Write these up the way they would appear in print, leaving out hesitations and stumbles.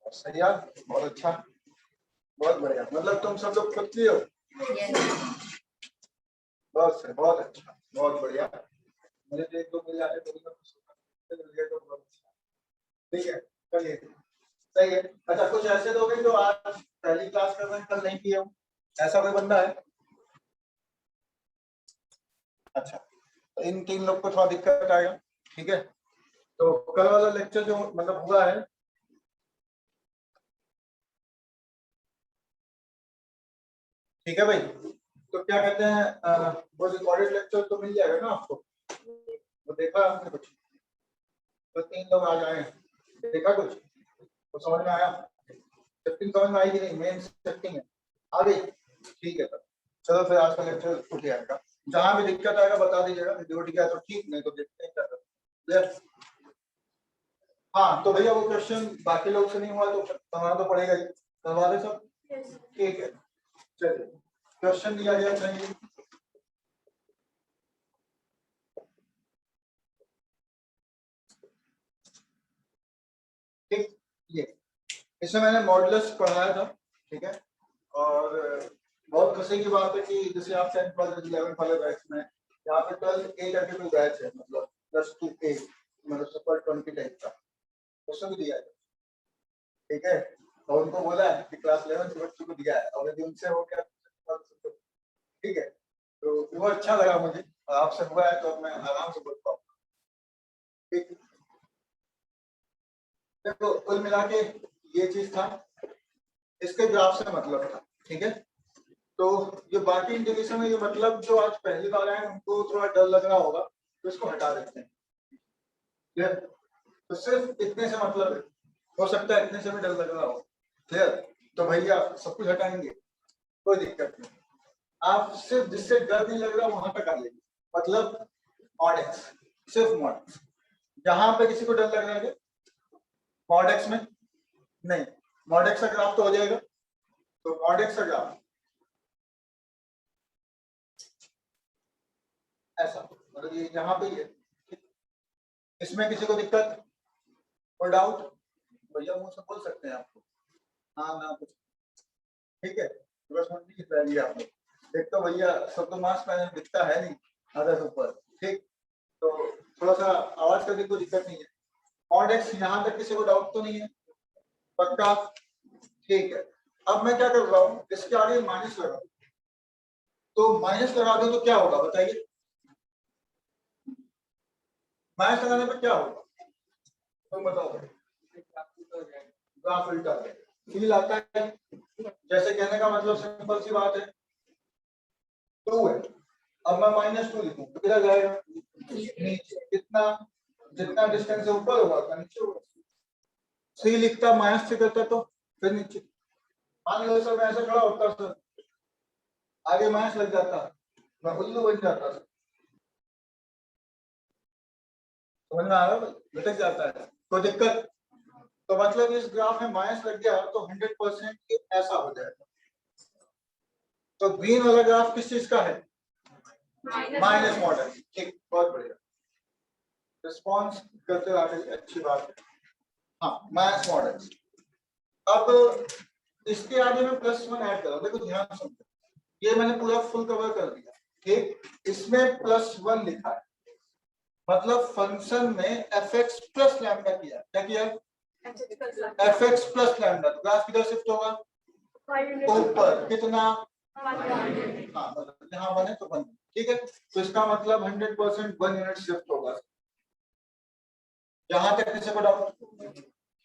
सही यार, बहुत अच्छा, बहुत बढ़िया। मतलब तुम सब लोग खुद किए हो? बहुत अच्छा, बहुत बढ़िया। मुझे तो एक दो मिल जाए तो बहुत अच्छा। ठीक है, चलिए सही है। अच्छा, कुछ ऐसे लोग हैं जो आज पहली क्लास कर रहे हैं, कल नहीं किए हो, ऐसा कोई बंदा है? अच्छा, तो इन तीन लोग को थोड़ा दिक्कत आएगा। ठीक है, तो कल वाला लेक्चर जो मतलब हुआ है, ठीक है भाई, तो क्या कहते हैं, वो रिकॉर्डेड लेक्चर तो मिल जाएगा ना आपको? वो देखा आपने कुछ? तो तीन लोग आ जाए, देखा कुछ तो समझ में आया? सेटिंग समझ में आई कि नहीं? मेन सेटिंग है, आ गई? ठीक है सर, चलो फिर आज का लेक्चर उठ जाएगा। जहां भी दिक्कत आएगा बता दीजिएगा, वीडियो ठीक है तो ठीक, नहीं तो देखते हैं क्या करते हैं। हाँ, तो भैया वो क्वेश्चन बाकी लोग से नहीं हुआ तो करवाना तो पड़ेगा ही, करवा दे सब। ठीक है, चलिए क्वेश्चन दिया गया चाहिए। ठीक, ये इसमें मैंने मॉडुलस पढ़ाया था, ठीक है। और बहुत खुशी की बात है कि जैसे आप 10th वाले 11th वाले बैच में, यहाँ पे 12 A करके कोई बैच है, मतलब +2A, मतलब सुपर 20 टाइप का, उसमें भी दिया है। ठीक है, और उनको बोला है कि क्लास 11 के बच्चों को दिया है, और यदि उनसे हो गया ठीक है, तो वो अच्छा लगा मुझे, आपसे हुआ है तो मैं आराम से बोल पाऊँ। ठीक, देखो कुल मिला के ये चीज था, इसके ग्राफ से मतलब था। ठीक है, तो ये बाकी इंडिकेशन में ये मतलब जो आज पहली बार आए उनको थोड़ा डर लग रहा होगा, तो इसको हटा देते हैं। क्लियर? तो सिर्फ इतने से मतलब है, हो सकता है इतने से भी डर लग रहा हो। क्लियर? तो भैया सब कुछ हटाएंगे, कोई दिक्कत नहीं, आप सिर्फ जिससे डर नहीं लग रहा वहां तक आ जाइए। मतलब मॉडेक्स, सिर्फ मॉडेक्स, जहां पे किसी को डर लग रहा है मॉडेक्स में नहीं, मॉडेक्स का ग्राफ तो हो जाएगा। तो मॉडेक्स का ग्राफ ऐसा, मतलब ये यहाँ पे ही है। इसमें किसी को दिक्कत और डाउट? भैया मुझसे बोल सकते हैं आपको, हाँ ना कुछ। ठीक है, बस मुझे किस रही है आप लोग, एक तो भैया सब तो मास्क पहने दिखता है नहीं आधा से ऊपर। ठीक, तो थोड़ा सा आवाज करके कोई दिक्कत नहीं है। मॉडेक्स यहाँ तक किसी को डाउट तो नहीं है? पक्का? ठीक है, अब मैं क्या कर रहा हूँ, इसके आगे माइनस लगा, तो माइनस लगा दो तो क्या होगा बताइए? माइनस लगाने पर क्या होगा तो बताओ? ग्राफ उल्टा फील आता है। जैसे कहने का मतलब सिंपल सी बात है, 2 है, अब मैं -2 लिखूं तो किधर जाएगा? नीचे। कितना? जितना डिस्टेंस से ऊपर होगा उतना नीचे होगा। 3 लिखता -3 करता तो फिर नीचे। मान लो सर मैं ऐसे खड़ा होता सर, आगे माइनस लग जाता, मैं उल्लू बन जाता सर। समझ में आ रहा है? भटक जाता है, कोई दिक्कत? तो मतलब इस ग्राफ में माइनस लग गया तो 100% ऐसा हो जाएगा। तो ग्रीन वाला ग्राफ किस चीज का है? Minus model. ठीक, बहुत बढ़िया, रिस्पॉन्स करते आगे, अच्छी बात है। हाँ, माइनस मॉडल। अब इसके आगे में +1 ऐड करो, देखो ध्यान से, ये मैंने पूरा फुल कवर कर दिया। ठीक, इसमें +1 लिखा है, मतलब फंक्शन में fx प्लस लैम्डा किया। क्या किया? fx plus lambda. तो ग्राफ किधर शिफ्ट होगा? ऊपर। कितना? हाँ, मतलब यहाँ बने तो बने। ठीक है, तो इसका मतलब 100% 1 यूनिट शिफ्ट होगा। यहाँ तक किसी को डाउट?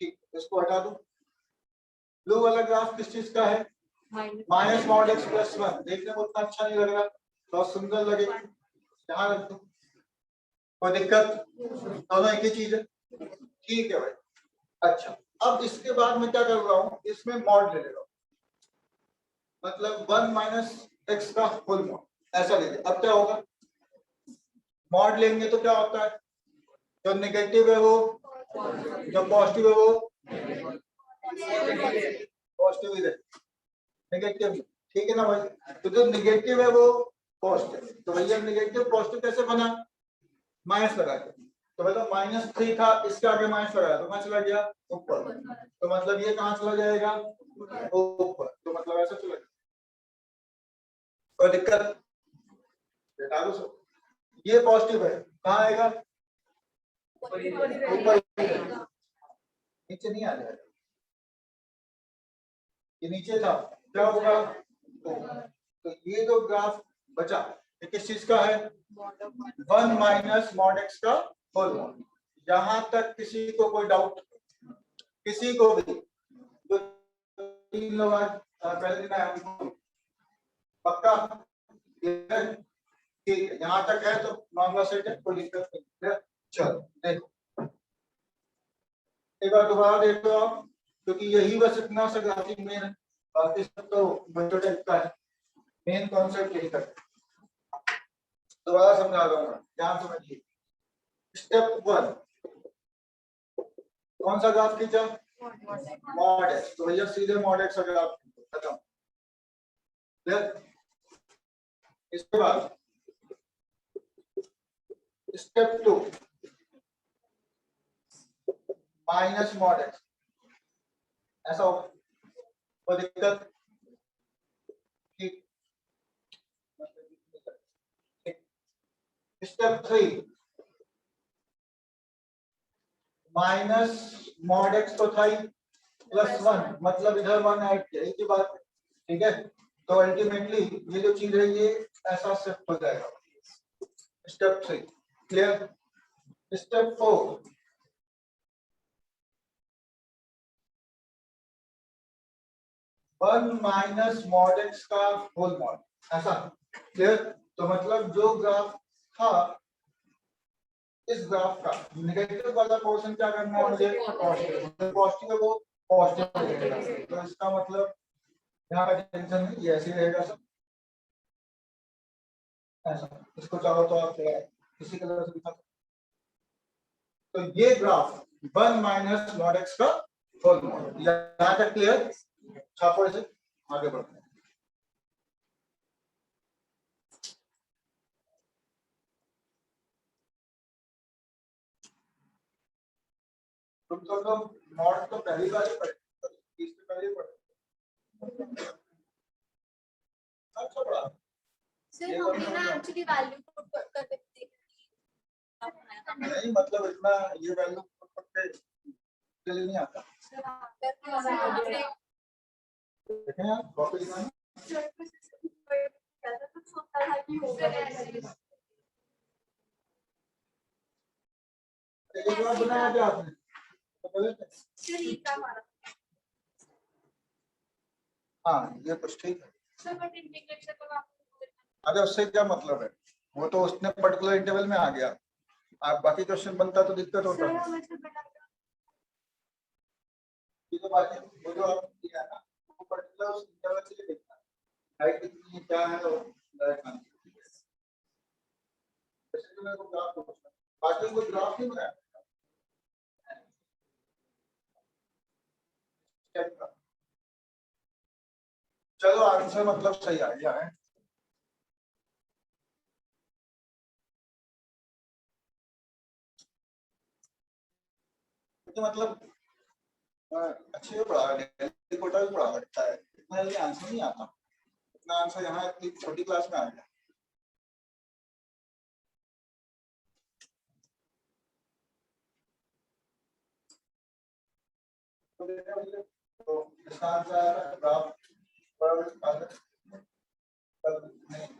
ठीक, इसको हटा दो। ब्लू वाला ग्राफ किस चीज का है? Minus mod x +1। देखने में उतना अच्छा नहीं लग रहा, बहुत सुंदर लगे, यहाँ रख दो, कोई दिक्कत? दोनों एक ही चीज है। ठीक है भाई, अच्छा अब इसके बाद मैं क्या कर रहा हूँ, इसमें मॉड ले रहा हूँ, मतलब 1 - x का फुल मॉड ऐसा ले। अब क्या होगा, मॉड लेंगे तो क्या होता है, जो नेगेटिव है वो, जो पॉजिटिव है वो पॉजिटिव ही रहे, नेगेटिव। ठीक है ना भाई, तो जो नेगेटिव है वो पॉजिटिव। तो भैया नेगेटिव पॉजिटिव कैसे बना? माइनस लगा के। तो मतलब -3 था, इसके आगे माइनस लगाया तो कहाँ चला गया ऊपर, तो मतलब ये कहाँ चला जाएगा ऊपर, तो मतलब ऐसा चला गया। कोई दिक्कत बेटा दो, ये पॉजिटिव है कहाँ आएगा ऊपर, नीचे नहीं आ जाएगा, ये नीचे था क्या होगा, तो ये जो ग्राफ बचा ये किस चीज का है 1 माइनस मॉड एक्स का होल मॉड। यहां तक किसी को कोई डाउट, किसी को भी, जो 3 लोग आज पहले दिन आए उनको पक्का ठीक है, यहाँ तक है तो मामला सेट है, कोई दिक्कत नहीं है। चलो देखो एक बार दोबारा देख लो आप, क्योंकि यही बस इतना सा ग्राफिक मेन है, बाकी सब तो बच्चों टाइप का है, मेन कॉन्सेप्ट यही तक। दोबारा समझा दूंगा, ध्यान समझिए। स्टेप 1 कौन सा ग्राफ खींचा मॉड एक्स, तो भैया सीधे मॉड एक्स का ग्राफ खत्म। इसके बाद स्टेप 2 माइनस मॉड एक्स, ऐसा हो कोई दिक्कत ठीक। स्टेप 3 माइनस मॉड एक्स तो था ही, +1 मतलब इधर 1 ऐड किया, एक ही बात है ठीक है। तो अल्टीमेटली ये जो चीज है ये ऐसा शिफ्ट हो जाएगा। Step 3 clear. Step 4 1 minus mod x का होल मॉड, ऐसा क्लियर। तो मतलब जो ग्राफ था इस ग्राफ का नेगेटिव वाला पोर्शन क्या करना है मुझे पॉजिटिव, पॉजिटिव है वो पॉजिटिव रहेगा, तो इसका मतलब यहाँ का टेंशन नहीं, ये ऐसे रहेगा सब ऐसा। इसको चाहो तो आप किसी कलर से दिखा, तो ये ग्राफ 1 माइनस मॉड एक्स का होल मॉड, यहाँ तक क्लियर। छापो इसे, आगे बढ़ते हैं। तुम तो लोग मॉड तो पहली बार ही पढ़े, इससे पहले पढ़े, अच्छा पढ़ा सर हमने ना एक्चुअली वैल्यू पुट कर देते हैं, नहीं मतलब इतना ये वैल्यू पुट करके चलिए नहीं आता। देखें यार कॉपी दिखाना, एक बार बनाया क्या आपने तो गलत है। हाँ ये कुछ ठीक है, अरे उससे क्या मतलब है, वो तो उसने पर्टिकुलर इंटरवल में आ गया, आप बाकी क्वेश्चन बनता तो दिक्कत होता है। ये तो बाकी वो जो आप किया है ना वो पर्टिकुलर उस इंटरवल के लिए देखना है, हाइट कितनी है क्या है और डायरेक्ट आंसर। वैसे तो मेरे को ग्राफ पूछना, बाकी कोई ग्राफ नहीं बनाया चलो आंसर मतलब सही आ गया है। तो मतलब अच्छे पढ़ा दिल्ली कोटा भी पढ़ा लगता है, इतना जल्दी आंसर नहीं आता, इतना आंसर यहाँ इतनी छोटी क्लास में आ गया। तो इसका आंसर ग्राफ नहीं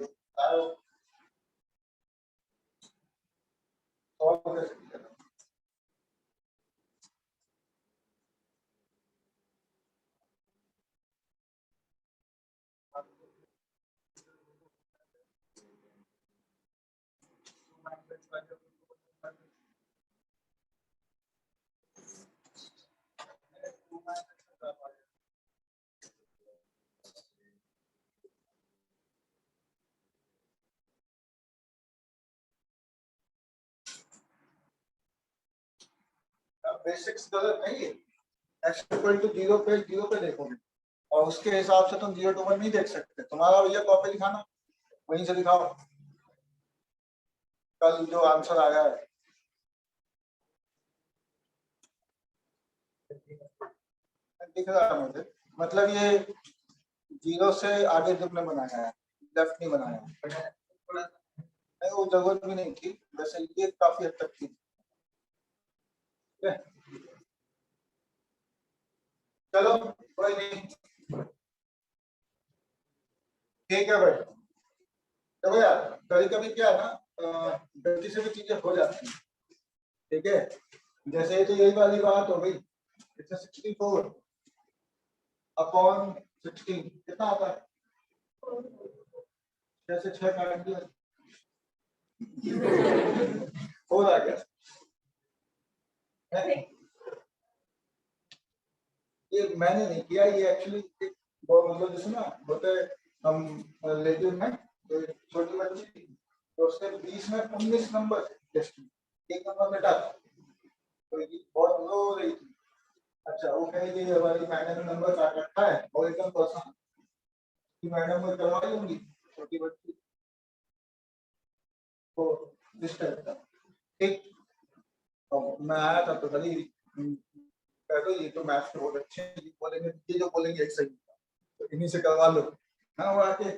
बेसिक्स गलत नहीं है, x इक्वल टू 0 पे देखोगे और उसके हिसाब से तुम 0 to 1 नहीं देख सकते, तुम्हारा भैया कॉपी दिखाना वहीं से दिखाओ कल जो आंसर आया है। दिख रहा है मुझे, मतलब ये 0 से आगे तुमने बनाया है, लेफ्ट नहीं बनाया है। नहीं वो जरूरत भी नहीं थी, वैसे ये काफी हद तक थी। चलो कोई नहीं, ठीक है भाई। देखो यार कभी कभी क्या है ना, गलती से भी चीजें हो जाती हैं, ठीक है। जैसे तो यही वाली बात हो गई, इसमें 64 अपॉन 16 कितना आता है? जैसे 6 काट दिया हो रहा क्या है? ये मैंने नहीं किया, ये एक्चुअली मतलब जैसे ना होते हम रिलेटिव में तो छोटी बच्ची थी, तो उसके 20 में 19 नंबर टेस्ट में, एक नंबर बेटा तो ये बहुत लो हो रही थी। अच्छा वो कहेगी हमारी मैडम ने नंबर काट रखा है और एकदम पसंद कि मैडम को करवाई होंगी छोटी बच्ची को इस टाइप का। ठीक, तो मैं आया था तो बड़ी कहते ये तो मैथ्स के बहुत अच्छे हैं, ये बोलेंगे ये जो बोलेंगे एक सही, तो इन्हीं से करवा लो। हाँ वो आके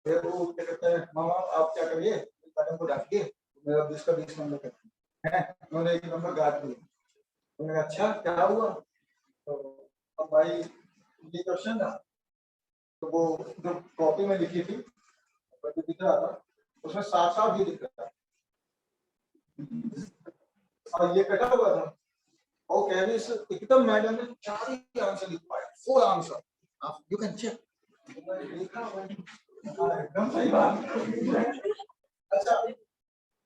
फिर वो क्या कहते हैं, मामा आप क्या करिए मैडम को डांटिए, मेरा 20 का 20 नंबर करते हैं, उन्होंने एक नंबर काट दिया। उन्होंने कहा अच्छा क्या हुआ, तो अब भाई ये क्वेश्चन था, तो वो जो कॉपी में लिखी थी जो दिख रहा था उसमें साफ साफ ये दिख रहा था और ये कटा हुआ था। वो कह रही एकदम मैडम ने 4 ही आंसर लिख पाए, 4 आंसर, आप यू कैन चेक। एकदम सही बात। अच्छा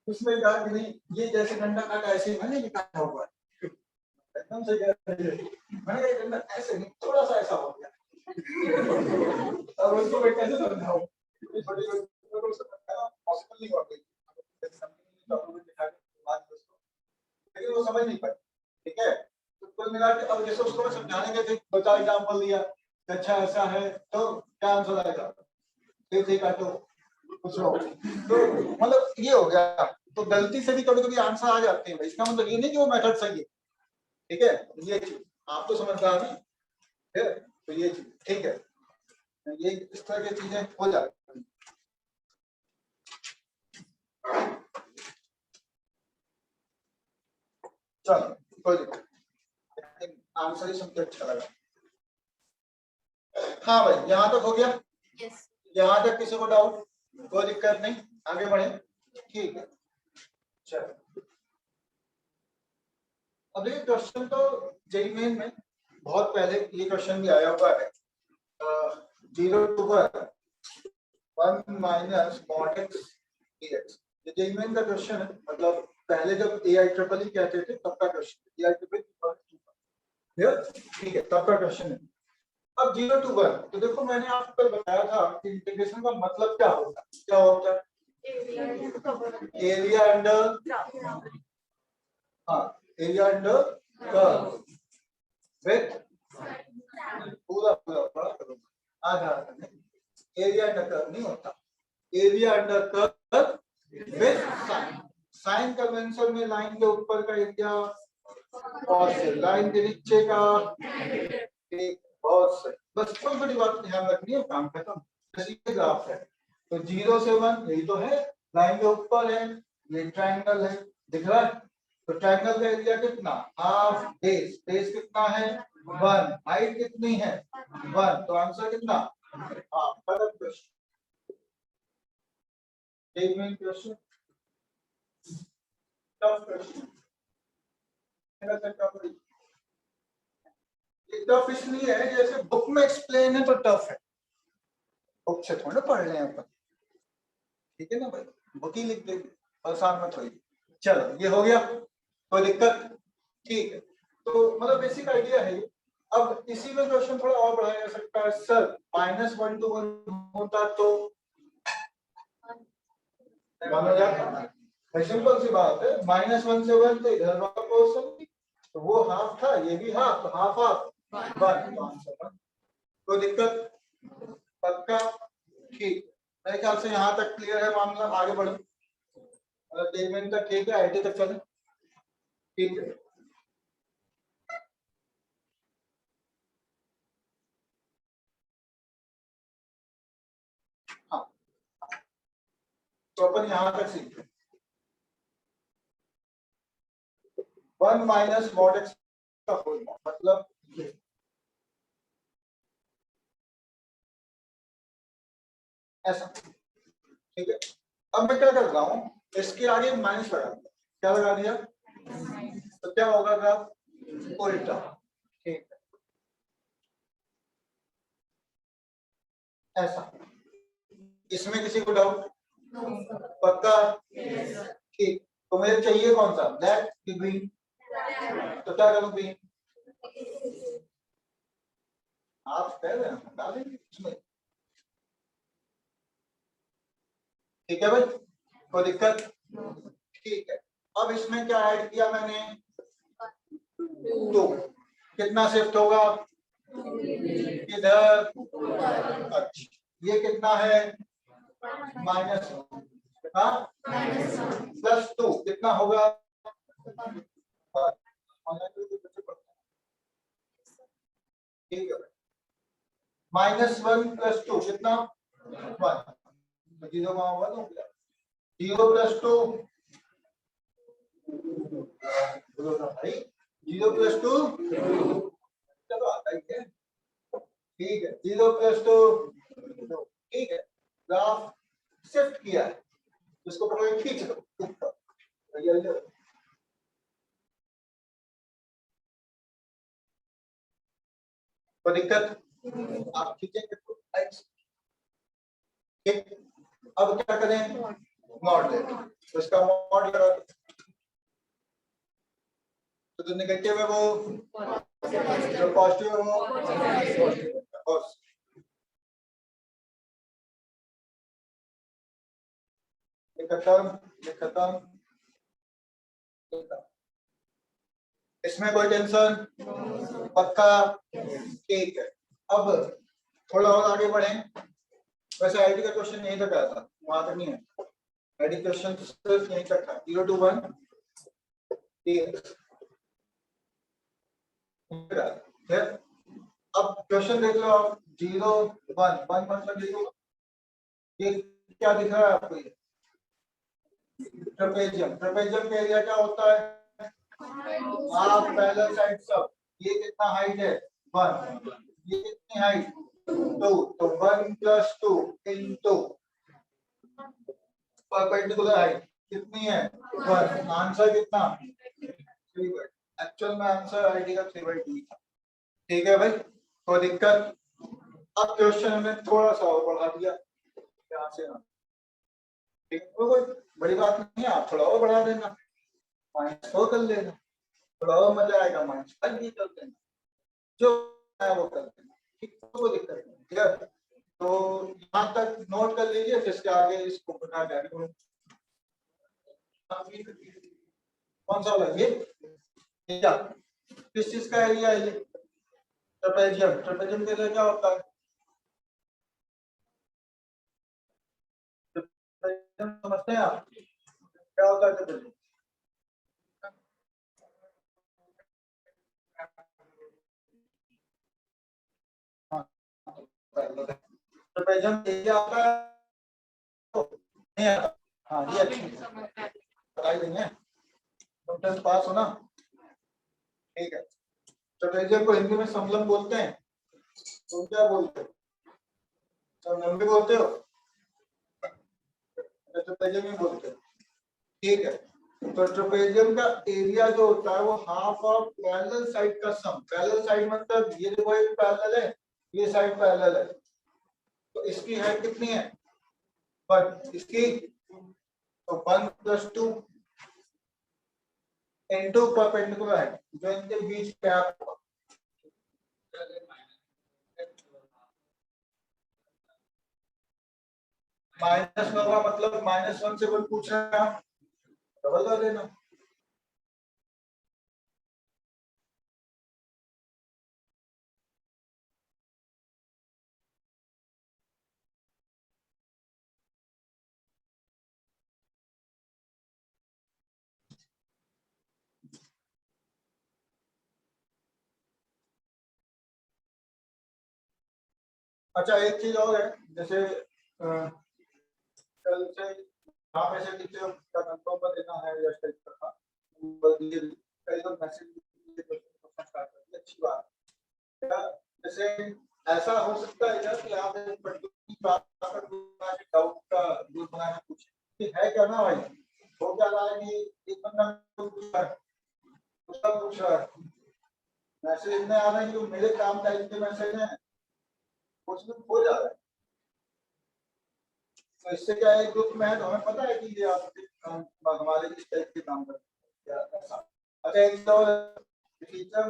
उसमें कहा कि नहीं ये जैसे डंडा काटा ऐसे ही मैंने लिखा हुआ है, एकदम सही कह रही है। मैंने कहा डंडा ऐसे नहीं थोड़ा सा ऐसा हो गया। अब उसको मैं कैसे समझाऊं, इतनी छोटी बच्ची को समझाना पॉसिबल नहीं हुआ कोई, लेकिन वो समझ नहीं पाई। ठीक है, तो कुल मिला के अब जैसे उसको मैं समझाने के थे, 2-4 एग्जाम्पल दिया, अच्छा ऐसा है तो क्या आंसर आएगा, फिर काटो कुछ हो, तो मतलब ये हो गया। तो गलती से भी कभी कभी आंसर आ जाते हैं, इसका मतलब ये नहीं कि वो मेथड सही है। ठीक है, ये चीज आप तो समझदार हैं, तो ये चीज ठीक है, ये इस तरह की चीजें हो जाती हैं। चलो कोई दिक्कत, आंसर ही सुन के अच्छा लगा। हाँ भाई यहाँ तक हो गया, यस यहाँ तक किसी को डाउट? कोई दिक्कत नहीं, आगे बढ़े। ठीक है चलो, अब ये क्वेश्चन तो जेईई मेन में बहुत पहले ये क्वेश्चन भी आया हुआ है, 0 to 1 minus mod x dx. ये जेईई मेन का क्वेश्चन है, मतलब पहले जब AIEEE कहते थे तब का क्वेश्चन, AIEEE ठीक है तब का क्वेश्चन है। अब 0 to 1 तो देखो मैंने आपको कल बताया था कि इंटीग्रेशन का मतलब क्या होता है, क्या होता है? एरिया अंडर, हाँ एरिया अंडर कर्व विथ पूरा पूरा पूरा करो, आधा एरिया अंडर कर्व नहीं होता, area under curve with sign. Sign convention में लाइन के ऊपर का एरिया और से लाइन के नीचे का एक, बहुत सही, बस छोटी छोटी बात ध्यान रखनी है, काम खत्म। जैसे ये ग्राफ है तो 0 से 1 यही तो है, लाइन के ऊपर है, ये ट्रायंगल है दिख रहा है, तो ट्रायंगल का एरिया कितना, हाफ बेस, बेस कितना है 1, हाइट कितनी है 1, तो आंसर कितना हाफ। करेक्ट क्वेश्चन, एक main question, tough question, tough इसलिए है जैसे बुक में एक्सप्लेन है तो टफ है, बुक से थोड़ा पढ़ रहे हैं अपन, ठीक है ना भाई, बुक ही लिख देंगे, परेशान मत होइए। चलो ये हो गया, कोई दिक्कत? ठीक है, तो मतलब बेसिक आइडिया है ये। अब इसी में क्वेश्चन थोड़ा और बढ़ाया जा सकता है, सर -1 to 1 होता तो माना जाता है, सिंपल सी बात है, -1 से 1 तो इधर वाला पोर्शन तो वो हाफ था, ये भी हाफ, तो हाफ हाफ 1, कोई दिक्कत? पक्का? ठीक, मेरे ख्याल से यहाँ तक क्लियर है मामला, आगे बढ़ो, मतलब 1 मिनट तक ठीक है, आईटी तक चले, ठीक है। तो अपन यहां तक सीखे 1 माइनस मॉड एक्स का होल मतलब ये ऐसा, ठीक है। अब मैं क्या कर रहा हूँ, इसके आगे माइनस लगा दिया, क्या लगा दिया, तो क्या होगा ग्राफ उल्टा, ठीक है ऐसा। इसमें किसी को डाउट, पक्का, ठीक। तो मुझे चाहिए कौन सा, ब्लैक कि ग्रीन, तो क्या करूं ग्रीन, आप कह रहे हैं डालेंगे इसमें, ठीक है भाई, कोई दिक्कत, ठीक है। अब इसमें क्या ऐड किया मैंने, तो कितना शिफ्ट होगा इधर, अच्छा ये कितना है माइनस, हाँ प्लस 2 कितना होगा, ठीक है -1 + 2 कितना 1, जीरो वहां होगा तो 0 + 2 बोलो ना भाई, 0 + 2 चलो आता ही है, ठीक है 0 + 2 ठीक है। ग्राफ शिफ्ट किया है, इसको पकड़ के खींच लो ऊपर, कोई दिक्कत, आप खींचेंगे तो ठीक। अब क्या करें, मॉड ले, तो इसका मॉड लगा दो, तो जो नेगेटिव है वो, जो पॉजिटिव है वो पॉजिटिव, और ये खत्म, ये खत्म, इसमें कोई टेंशन, पक्का, ठीक है। अब थोड़ा और आगे बढ़े, वैसे आईडी का क्वेश्चन यहीं तक आया था, वहां तक नहीं है, आईडी क्वेश्चन सिर्फ यहीं तक था 0 to 1, ठीक है। अब क्वेश्चन देख लो आप, 0 1 1 मतलब ये क्या दिख रहा है आपको, ये ट्रेपेजियम, ट्रेपेजियम का एरिया क्या होता है, हाफ पैरेलल साइड सब, ये कितना हाइट है 1, ये कितनी हाइट 2, तो 1 + 2 इनटू परपेंडिकुलर हाइट कितनी है 1, आंसर कितना 3/2, एक्चुअल में आंसर आईडी का 3/2 था, ठीक है भाई, कोई दिक्कत। अब क्वेश्चन हमने थोड़ा सा और बढ़ा दिया यहाँ से ना, ठीक है, कोई बड़ी बात नहीं है, आप थोड़ा और बढ़ा देना, -4 कर लेना, थोड़ा और मजा आएगा, -5 भी कर देना, जो है वो कर देना, ठीक, कोई दिक्कत नहीं, ठीक है। तो यहाँ तक नोट कर लीजिए, फिर इसके आगे इसको बना देंगे, कौन सा वाला ये क्या, किस चीज का एरिया है ये, ट्रेपेजियम, ट्रेपेजियम के लिए क्या होता है, ट्रेपेजियम समझते हैं आप, क्या होता है ट्रेपेजियम, ट्रेपेजियम एरिया आता है, नहीं आता, हाँ ये अच्छी बताई देंगे, कंटेंट पास हो ना, ठीक है। ट्रेपेजियम को हिंदी में समलंब बोलते हैं, तुम क्या बोलते हो, समलंब भी बोलते हो, ट्रेपेजियम ही बोलते हो, ठीक है। तो ट्रेपेजियम का एरिया जो होता है वो हाफ ऑफ पैरेलल साइड का सम, पैरेलल साइड मतलब ये देखो एक पैरेलल है, ये साइड पैरेलल है, तो इसकी हाइट कितनी है 1, इसकी तो 1 + 2 इनटू परपेंडिकुलर हाइट, जो इनके बीच गैप होगा, माइनस में होगा मतलब -1 से कोई पूछ रहा है डबल कर देना, अच्छा एक चीज और है, जैसे कल से आप ऐसे टीचर का कंट्रोल पर देना है या स्टेज पर था कई लोग मैसेज स्टार्ट कर दिया, अच्छी बात है। जैसे ऐसा हो सकता है क्या कि आप एक पर्टिकुलर बात पर डाउट का दूर बनाना पूछे कि है क्या ना भाई, हो क्या रहा है कि एक बंदा पूछ रहा है मैसेज में आ रहा है कि मेरे काम टाइप के मैसेज है, कुछ भी हो जा रहा है। तो इससे क्या है, ग्रुप में है तो हमें पता है कि ये आप हमारे इस टाइप के काम करते हैं ऐसा। अच्छा एक तो टीचर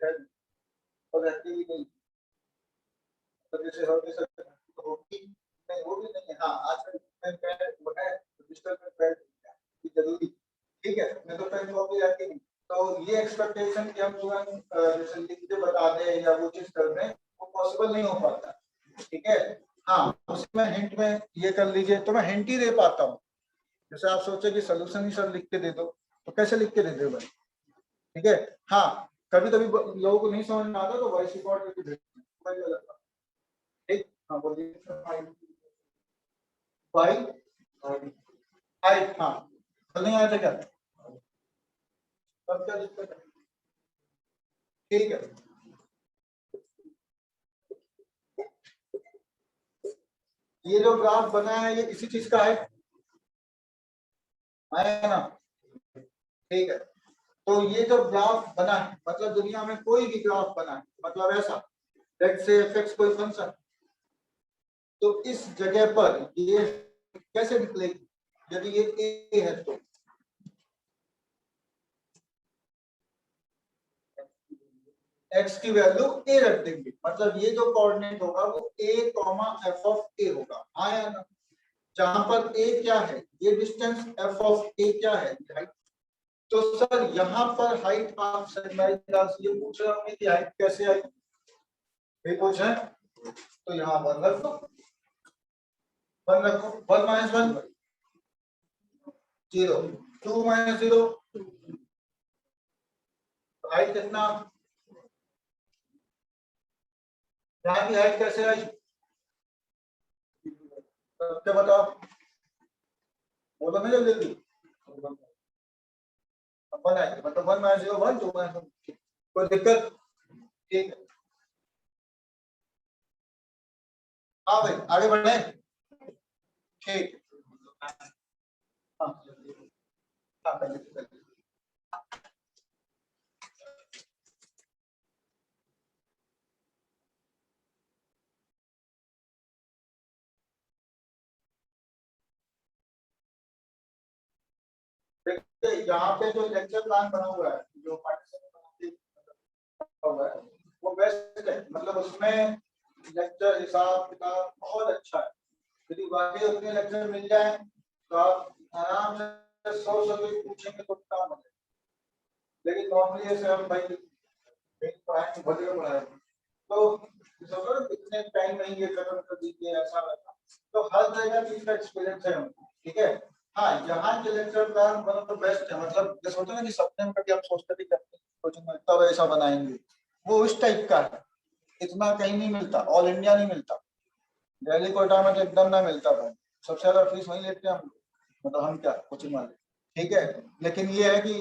है और रहती भी नहीं, तो जैसे होगी नहीं, वो भी नहीं है। हाँ आजकल वो है रजिस्टर में पैड जरूरी, ठीक है, नहीं तो पेन कॉपी रहती नहीं। तो ये एक्सपेक्टेशन कि हम तुरंत जैसे लिख के बता दें या वो चीज कर दें, वो पॉसिबल नहीं हो पाता, ठीक है। हाँ उसमें हिंट में ये कर लीजिए, तो मैं हिंट ही दे पाता हूँ। जैसे आप सोचे कि सोल्यूशन ही सर लिख के दे दो, तो कैसे लिख के दे दो भाई, ठीक है। हाँ कभी कभी लोगों को नहीं समझ में आता तो वॉइस रिकॉर्ड करके भेज दें, ठीक। हाँ बोलिए भाई, हाइट, हाँ कल नहीं आया था क्या, तब क्या दिक्कत है, ठीक है। ये जो ग्राफ बना है ये किसी चीज का है, आया ना, ठीक है। तो ये जो ग्राफ बना है मतलब दुनिया में कोई भी ग्राफ बना है मतलब ऐसा, लेट्स से fx कोई फंक्शन, तो इस जगह पर ये कैसे निकलेगी यदि ये a है तो x की वैल्यू a रख देंगे, मतलब ये जो कोऑर्डिनेट होगा वो a f ऑफ a होगा, आया ना। जहां पर a क्या है, ये डिस्टेंस f ऑफ a क्या है, हाइट। तो सर यहाँ पर हाइट आप सर मैं ये पूछ रहा हूँ कि हाइट कैसे आई, ये पूछ रहे हैं तो यहाँ पर रख दो, 1 रखो, 1 - 1 0, 2 - 0, हाइट कितना, यहाँ की हाइट कैसे आई, क्या बताओ, बोलो ना जल्दी, 1 आई मतलब 1 - 0 1, 2 - 1, कोई दिक्कत, ठीक है। हाँ भाई आगे बढ़े, ठीक, हाँ हाँ पहले देखिए यहाँ पे जो लेक्चर प्लान बना हुआ है, जो पार्टिसिपेंट हुआ है वो बेस्ट है, मतलब उसमें लेक्चर हिसाब किताब बहुत अच्छा है। यदि वाकई उतने लेक्चर मिल जाए तो आप आराम से 100 पूछेंगे तो काम हो जाएगा। लेकिन नॉर्मली ऐसे हम भाई पढ़ाएंगे भले पढ़ाएंगे तो इतने टाइम नहीं ये खत्म कर दीजिए ऐसा वैसा, तो हर जगह चीज का एक्सपीरियंस है हमको, ठीक है। हाँ यहाँ के लेक्चर प्लान बना तो बेस्ट है, मतलब जैसे होता है ना कि सपने में कभी आप सोचते थे कि अपनी कोचिंग में तब ऐसा बनाएंगे, वो उस टाइप का है। इतना कहीं नहीं मिलता, ऑल इंडिया नहीं मिलता, दिल्ली कोटा में तो एकदम ना मिलता भाई, सबसे ज्यादा फीस वहीं लेते हैं हम, मतलब हम क्या कोचिंग वाले, ठीक है। लेकिन ये है कि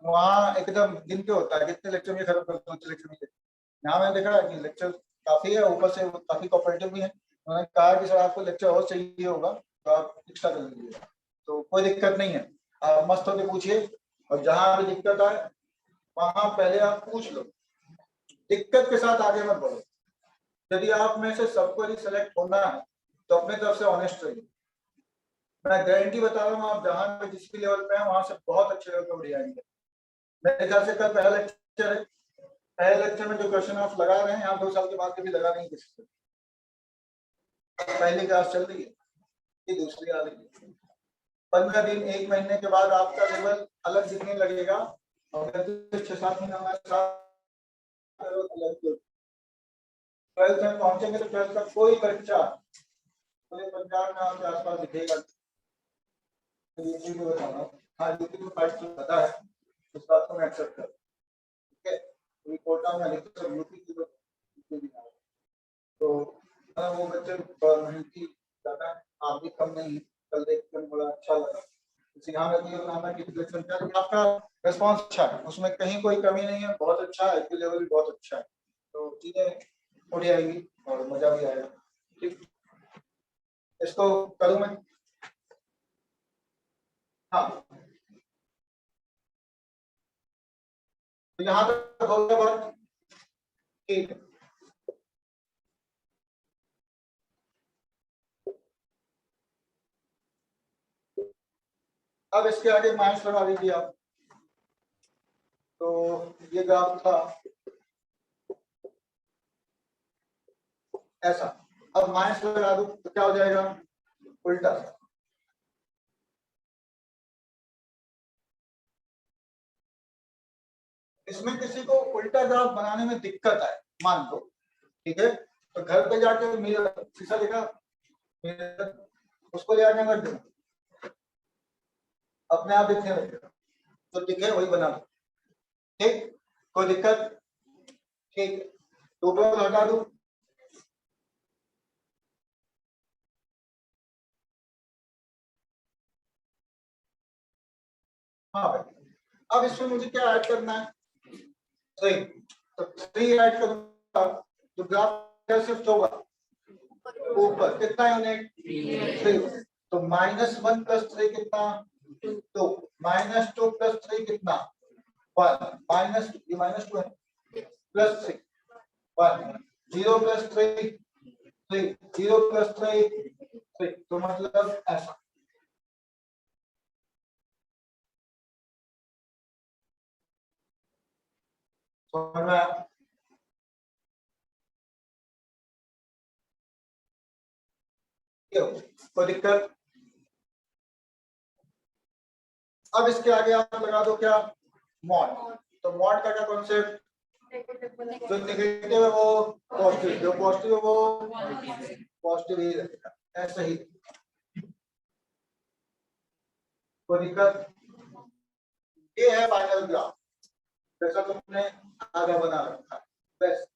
वहाँ एकदम गिन के होता है कितने लेक्चर में खत्म कर दो लेक्चर में, यहाँ मैंने देखा है कि लेक्चर काफी है, ऊपर से काफी कोऑपरेटिव भी है। उन्होंने कहा कि सर आपको लेक्चर और चाहिए होगा तो आप एक्स्ट्रा कर लीजिएगा, तो कोई दिक्कत नहीं है, आप मस्त होकर पूछिए। और जहाँ भी दिक्कत आए वहां पहले आप पूछ लो, दिक्कत के साथ आगे मत बढ़ो। यदि आप में से सबको यदि सेलेक्ट होना है तो अपने तरफ से ऑनेस्ट रहिए, मैं गारंटी बता रहा हूँ आप जहाँ पे जिस भी लेवल पे हैं वहां से बहुत अच्छे लेवल पे बढ़िया आएंगे। मेरे ख्याल से कल पहला लेक्चर है, पहले लेक्चर में जो क्वेश्चन आप लगा रहे हैं आप 2 साल के बाद कभी लगा नहीं सकते। पहली क्लास चल रही है, ये दूसरी आ रही है, 15 दिन 1 महीने के बाद आपका लेवल अलग दिखने लगेगा, और 6-7 महीने अलग, 12th में पहुंचेंगे तो 12th का कोई बच्चा पूरे पंजाब में आपके आसपास दिखेगा, यूपी में बता रहा हूँ, हाँ यूपी में 5 पता है, इस बात को मैं एक्सेप्ट कर, ठीक है। अभी कोटा में अधिकतर यूपी की तो वो बच्चे मेहनती ज्यादा, आप भी कम नहीं है, कल देखकर बड़ा अच्छा लगा। सिखाने के लिए बनाना की डिस्कशन का आपका रिस्पांस अच्छा है, उसमें कहीं कोई कमी नहीं है, बहुत अच्छा है, IQ लेवल भी बहुत अच्छा है, तो चीजें उड़ आएगी और मजा भी आएगा। ठीक, इसको करूँ मैं? हाँ, तो यहाँ तक हो गया बात। ठीक है, अब इसके आगे माइनस लगा दीजिए आप। तो ये ग्राफ था ऐसा, अब माइनस लगा दूं तो क्या हो जाएगा? उल्टा। इसमें किसी को उल्टा ग्राफ बनाने में दिक्कत है मान लो, ठीक है, तो घर पे जाके मिरर शीशा देखा, मिरर उसको ले आने मत दो, अपने आप दिखने लगेगा, जो दिखे वही बना लो। ठीक, कोई दिक्कत? ठीक, तो ऊपर हटा दो। हाँ भाई, अब इसमें मुझे क्या ऐड करना है? 3, तो 3 ऐड करूंगा तो ग्राफ क्या शिफ्ट होगा? ऊपर। कितना यूनिट? 3। तो -1 + 3 कितना? 2। -2 + 3 कितना? 1। माइनस, ये -2 है, +3 1। 0 + 3 3। 0 + 3 3। तो मतलब ऐसा। समझ में आया? कोई दिक्कत? अब इसके आगे आप लगा दो क्या? मॉड। तो मॉड का क्या कॉन्सेप्ट? जो नेगेटिव है वो पॉजिटिव, जो पॉजिटिव है वो पॉजिटिव ही रहेगा, ऐसे ही। कोई दिक्कत? ये है फाइनल ग्राफ, जैसा तुमने आगे बना रखा है। बस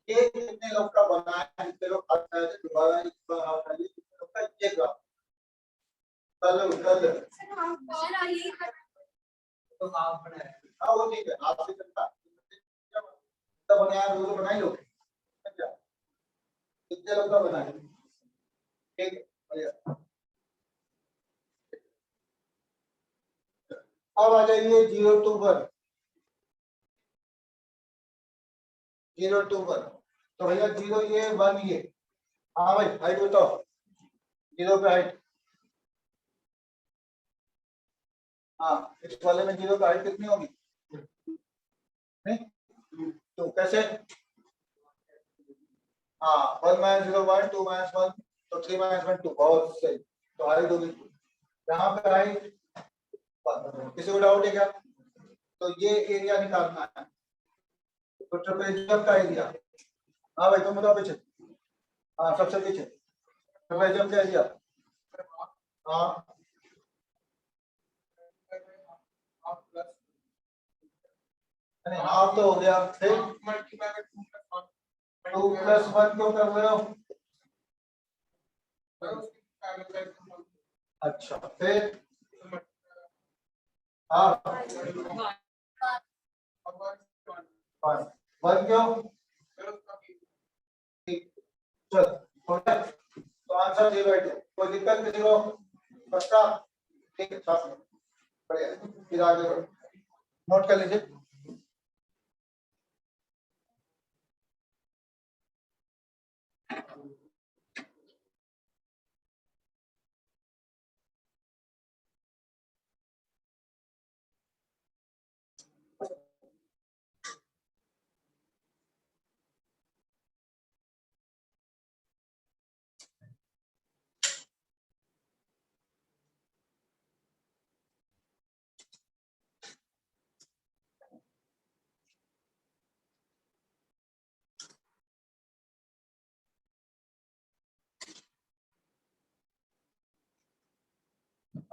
ये कितने लोग का बना है, कितने लोग आता है, दोबारा इस बार आता है, कितने लोग का ये ग्राफ कल तो आप बनाए। हाँ वो ठीक है, आपसे चलता तो बनाया, वो तो बना ही लोगे क्या? कितने लोग का बनाए? ठीक है बढ़िया। अब आ जाइए 0 to 1। 0 to 1, तो भैया 0 ये 1 ये। हाँ भाई हाइट बताओ, 0 पे हाइट। हाँ, इस वाले में 0 का हाइट कितनी होगी? नहीं, तो कैसे? हाँ, 1 - 0 1, 2 - 1, तो 3 - 1 2, बहुत सही। तो हाइट होगी यहाँ पे हाइट 1। किसी को डाउट है क्या? तो ये एरिया निकालना है, तो ट्रेपेजियम का एरिया। हाँ भाई तुम बताओ पीछे। हाँ सबसे पीछे ट्रेपेजियम का एरिया। हाँ नहीं, हाफ तो हो गया, फिर 2 + 1 क्यों कर रहे हो? अच्छा फिर हाँ 1 क्यों? ठीक, चल हो गया, तो आंसर 0 है। कोई दिक्कत किसी को? पक्का? ठीक है, साफ बढ़िया, फिर आगे बढ़ो, नोट कर लीजिए।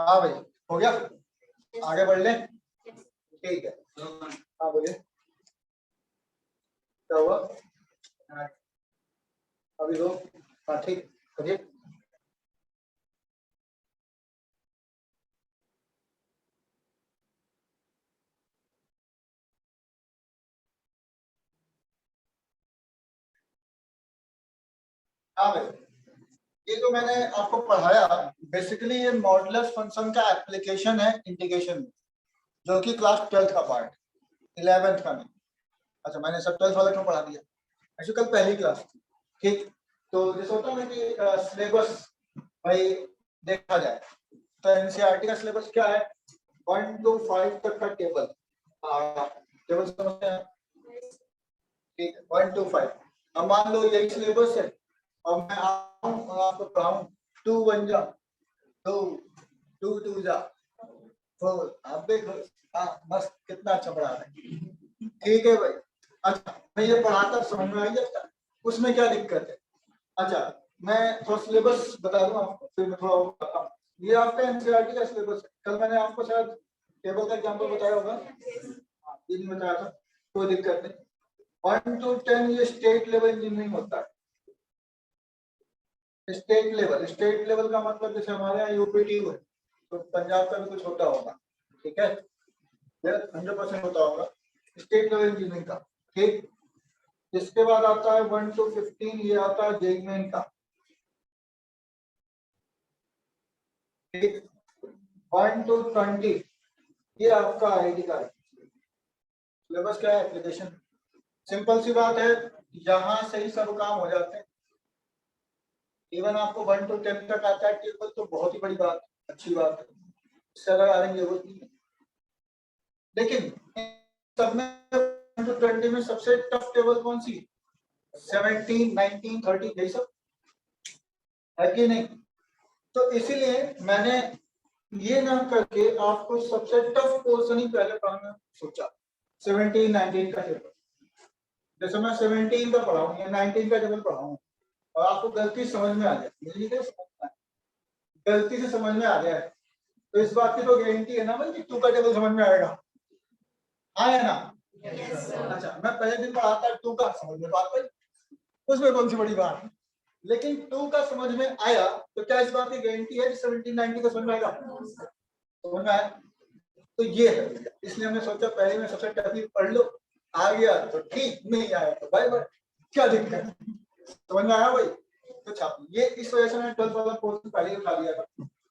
हाँ भाई हो गया, आगे बढ़ ले। ठीक है, हाँ बोलिए, क्या हुआ? हाँ, अभी दो। हाँ ठीक, करिए। हाँ भाई, ये जो मैंने आपको पढ़ाया बेसिकली ये मॉडुलस फंक्शन का एप्लीकेशन है इंटीग्रेशन में, जो कि क्लास 12th का पार्ट, 11th का नहीं। अच्छा, मैंने सब 12th वाला क्यों पढ़ा दिया, ऐसे कल पहली क्लास थी, ठीक। तो जैसे होता है कि सिलेबस भाई देखा जाए तो एनसीईआरटी का सिलेबस क्या है, 1 to 5 तक का टेबल, टेबल समझते हैं, ठीक है, 1 to 5। अब मान लो यही सिलेबस है और मैं आऊं और आपको पढ़ाऊं 2 1 जा 2 2 2 जा 4, आप देखो मस्त कितना अच्छा पढ़ा रहे हैं, ठीक है भाई। अच्छा, मैं ये पढ़ाता समझ में आई जाता, उसमें क्या दिक्कत है। अच्छा, मैं थोड़ा सिलेबस बता दूं आपको, फिर मैं थोड़ा और बताता हूँ। ये आपका एनसीईआरटी का सिलेबस है, कल मैंने आपको शायद टेबल का एग्जांपल बताया होगा, हाँ ये नहीं बताया था, कोई दिक्कत नहीं। 1 to 10 ये स्टेट लेवल इंजीनियरिंग होता है। स्टेट लेवल का मतलब जैसे हमारे यहाँ यूपीटी है, तो पंजाब का भी कुछ होता होगा, ठीक है, 100% होता होगा स्टेट लेवल इंजीनियरिंग का, ठीक। इसके बाद आता है 1 to 15, ये आता है जेईई मेन का, ठीक। 1 to 20 ये आपका आईआईटी का है। सिलेबस क्या है, एप्लीकेशन, सिंपल सी बात है, यहाँ से ही सब काम हो जाते हैं। इवन आपको 1 to 10 तक आता है टेबल तो बहुत ही बड़ी बात, अच्छी बात है, इससे अलग आने की जरूरत नहीं है। लेकिन सब में 1 to 20 में सबसे टफ टेबल कौन सी, 17 19 30, यही सब है कि नहीं। तो इसीलिए मैंने ये ना करके आपको सबसे टफ पोर्शन ही पहले पढ़ाना सोचा, 17 19 का टेबल। जैसे मैं 17 का पढ़ाऊँ या 19 का टेबल पढ़ाऊँ और आपको गलती समझ में आ जाए, मुझे नहीं क्या समझना है, गलती से समझ में आ जाए तो इस बात की तो गारंटी है ना भाई कि 2 का टेबल समझ में आएगा, आया ना। अच्छा, मैं पहले दिन पढ़ाता 2 का समझ में तो आता है, उसमें कौन सी बड़ी बात है, लेकिन 2 का समझ में आया तो क्या इस बात की गारंटी है कि 17 19 का समझ में आएगा, समझ में आया। तो ये है, इसलिए हमने सोचा पहले में सबसे टफ ही पढ़ लो, आ गया तो ठीक, नहीं आया तो बाय बाय, क्या दिक्कत है, समझ में आया भाई। तो छाप ये इस वजह से मैंने 12th वाला पोर्शन पहले ही उठा लिया था,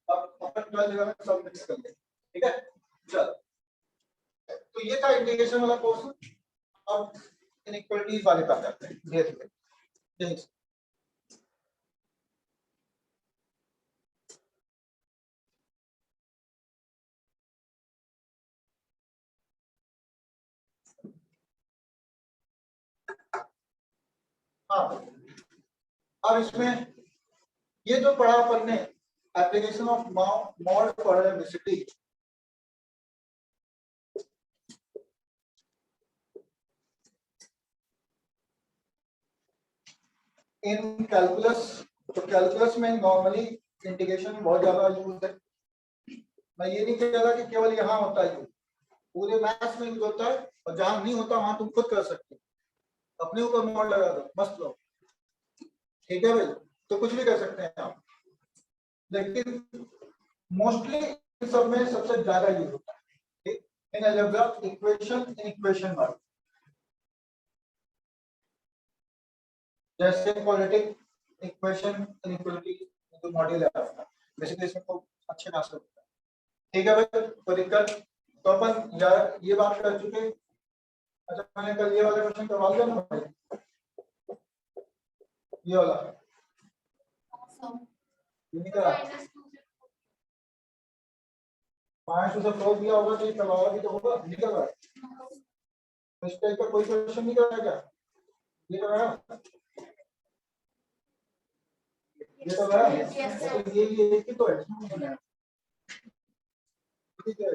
अब 12th में सब मिक्स कर लिया, ठीक है। चल, तो ये था इंटीग्रेशन वाला पोर्शन। अब इनइक्वालिटीज वाले पे आते हैं धीरे धीरे। हाँ, अब इसमें ये जो पढ़ा अपन ने application of mod probability in calculus, तो कैलकुलस में नॉर्मली इंटीग्रेशन बहुत ज्यादा यूज है। मैं ये नहीं कह रहा कि केवल यहाँ होता है, पूरे मैथ्स में यूज होता है, और जहां नहीं होता वहां तुम खुद कर सकते हो, अपने ऊपर मॉड लगा दो, मस्त लो, ठीक है भाई, तो कुछ भी कर सकते हैं आप। लेकिन मोस्टली इन सब में सबसे ज्यादा यूज होता है, ठीक, in algebra equation, in equation work, जैसे क्वाड्रेटिक इक्वेशन, इनइक्वालिटी जो मॉड्यूल है आपका, बेसिकली इसमें तो अच्छे मार्क्स होता है, ठीक है भाई, कोई दिक्कत। तो अपन यार ये बात कर चुके। अच्छा, मैंने कल ये वाला क्वेश्चन करवा दिया ना भाई, ये वाला ये नहीं करा, माइनस टू से फ्लो दिया होगा तो ये करवाया भी तो होगा, नहीं करवाया, तो इस टाइप का कोई क्वेश्चन नहीं कराया क्या, ये करवाया, ये करवाया, तो ये एक ही तो है, ठीक है।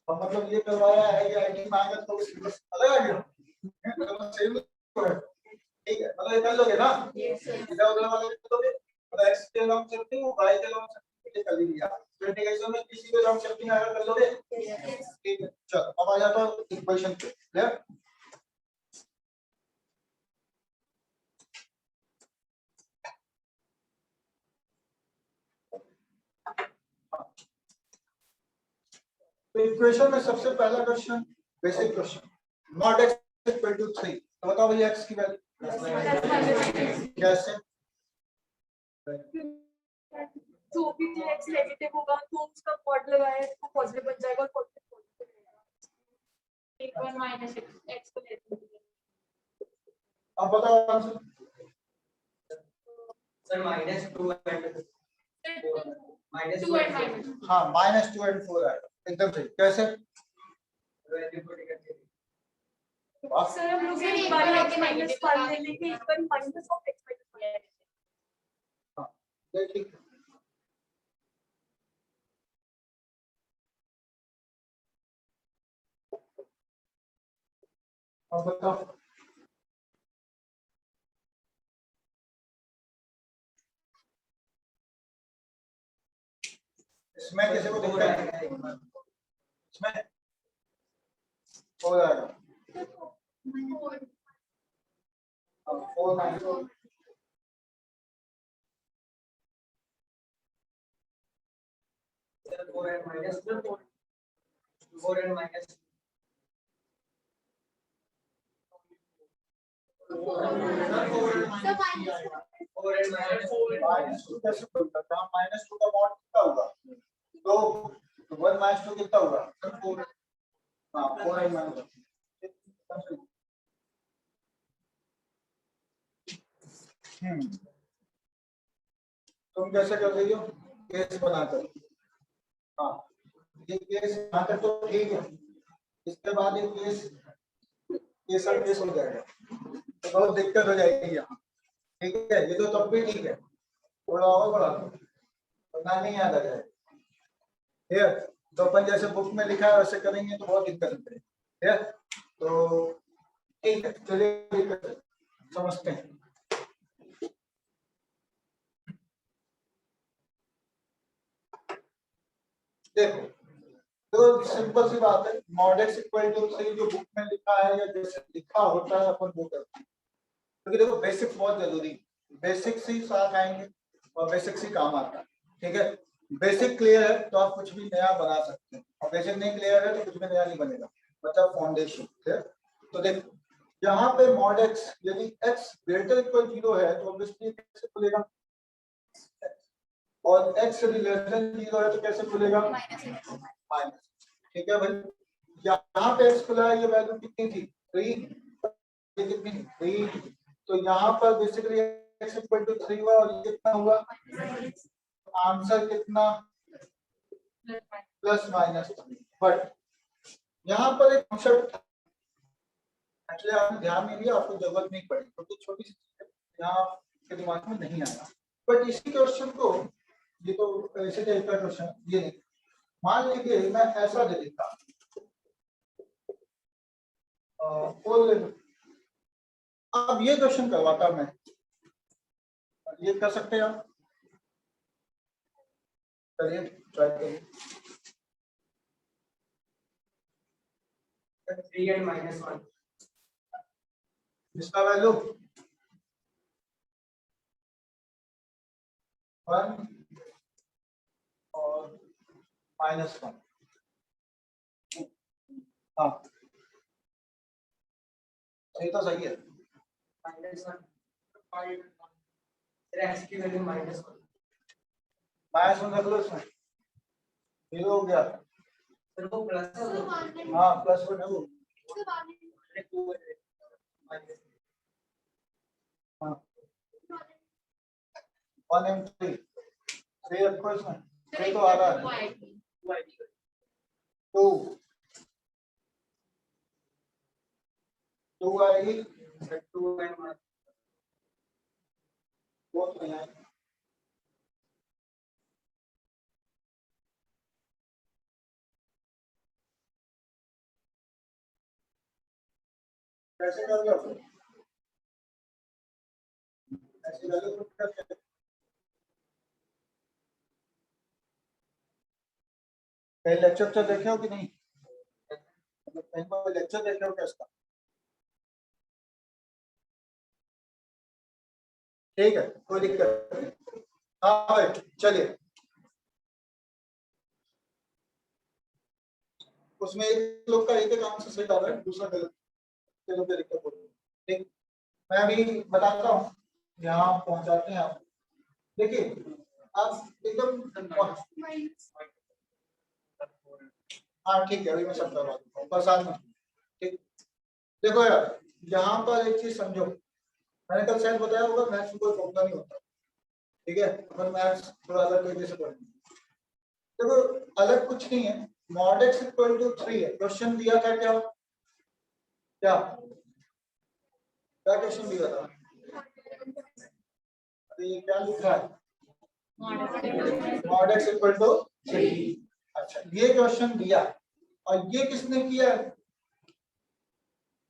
और मतलब ये करवाया है या आईटी मांगा तो बस अलग आ गया, मतलब सेम है, ठीक है, मतलब ये कर लोगे ना, इधर उधर वाले कर लोगे, मतलब एक्स के लॉन्ग चलती है वाई के लॉन्ग चलती है, कर लिया, तो इंटीग्रेशन में किसी के लॉन्ग चलती है अगर कर लोगे, ठीक है। चलो अब आ जाता हूं इक्वेशन पे, क्लियर। तो इक्वेशन में सबसे पहला question, basic question, not x equal to 3, तो बताओ भैया एक्स की वैल्यू कैसे, जो भी x नेगेटिव होगा तो उसका मॉड लगाए तो पॉजिटिव बन जाएगा और पॉजिटिव एक और माइनस एक्स को लेते हैं। अब बताओ answer. Sir -2 and two and minus हाँ -2 and 4 आएगा, एकदम सही। कैसे? वाह, सर हम लोग एक बार x माइनस 1 ले लेंगे, एक बार माइनस ऑफ x माइनस 1। हाँ, ये ठीक है। अब बताओ। इसमें किसी को दिक्कत है? इसमें हो जाएगा। अब 4 -4 4 and minus -2 कैसे बोलता था? -2 का मॉड कितना होगा? तो 1 -2 कितना होगा? 4। हाँ 4 and -1। तुम कैसे कर रही हो? केस बनाकर। हाँ, ये केस यहाँ तक तो ठीक है, इसके बाद ये केस हो जाएगा तो बहुत दिक्कत हो जाएगी यहाँ। ठीक है, ये तो तब भी ठीक है, थोड़ा और बढ़ा दो वरना नहीं याद आ जाएगा। ठीक है, तो अपन जैसे बुक में लिखा है वैसे करेंगे तो बहुत दिक्कत होती है। ठीक है, तो ठीक है, चलिए समझते हैं। देखो, तो सिंपल सी बात है, मॉड x इक्वल टू से जो बुक में लिखा है या जैसे लिखा होता है अपन वो करते हैं। क्योंकि देखो बेसिक्स बहुत जरूरी, बेसिक्स ही साथ आएंगे और बेसिक्स ही काम आता है। ठीक है, बेसिक क्लियर है तो आप कुछ भी नया बना सकते हैं, और बेसिक नहीं क्लियर है तो कुछ भी नया नहीं बनेगा, मतलब फाउंडेशन। ठीक है, तो देखो यहाँ पे मॉड x यदि x ग्रेटर इक्वल 0 है तो ऑब्वियसली कैसे खुलेगा, और x यदि लेस देन 0 है तो कैसे खुलेगा? माइनस। ठीक है भाई, यहाँ पे x खुला है, ये वैल्यू कितनी थी? 3। ये कितनी? 3। तो यहाँ पर बेसिकली x इक्वल टू 3 हुआ और ये कितना हुआ? आंसर कितना? Plus minus. बट यहाँ पर एक कॉन्सेप्ट एक्चुअली आपने ध्यान नहीं दिया, आपको जरूरत नहीं पड़ी क्योंकि छोटी सी चीज यहाँ के दिमाग में नहीं आया। बट इसी क्वेश्चन को, ये तो ऐसे टाइप का क्वेश्चन, ये नहीं, मान लीजिए मैं ऐसा दे देता, अब ये क्वेश्चन करवाता मैं, ये कर सकते हैं आप? करिए, ट्राई करिए। 3 and -1 इसका वैल्यू 1 और -1। हाँ सही तो सही है। -1 x की वैल्यू -1 -1 रख लो इसमें, 0 हो गया। सर वो प्लस है। हाँ +1 है वो। हाँ 1 and 3 रखो इसमें, 3 तो आ रहा है। 2 आएगी, 2 and 1 वो तो नहीं आएगी। कैसे कर लो? ऐसे कर लो, कहीं लेक्चर देखे हो कि नहीं? कहीं पर लेक्चर देखे हो क्या इसका? ठीक है, कोई दिक्कत नहीं। हाँ भाई चलिए, उसमें एक लोग का एक आंसर सही आ रहा है, दूसरा गलत, चलो क्या दिक्कत हो रही है। ठीक, मैं अभी बताता हूँ, यहाँ पहुंचाते हैं आप। देखिए आप एकदम, हाँ ठीक है, अभी मैं सब करवा दूंगा प्रसाद में। ठीक, देखो यार यहाँ पर एक चीज समझो, मैंने कल शायद बताया होगा मैथ्स में कोई फॉर्मूला नहीं होता, ठीक है, अपन मैथ्स थोड़ा अलग तरीके से पढ़ेंगे। देखो अलग कुछ नहीं है, मॉड एक्स इक्वल टू 3 है, क्वेश्चन दिया था क्या क्या क्या क्वेश्चन दिया था, अरे ये क्या लिखा है, मॉड एक्स इक्वल टू 3। अच्छा ये क्वेश्चन दिया और ये किसने किया है,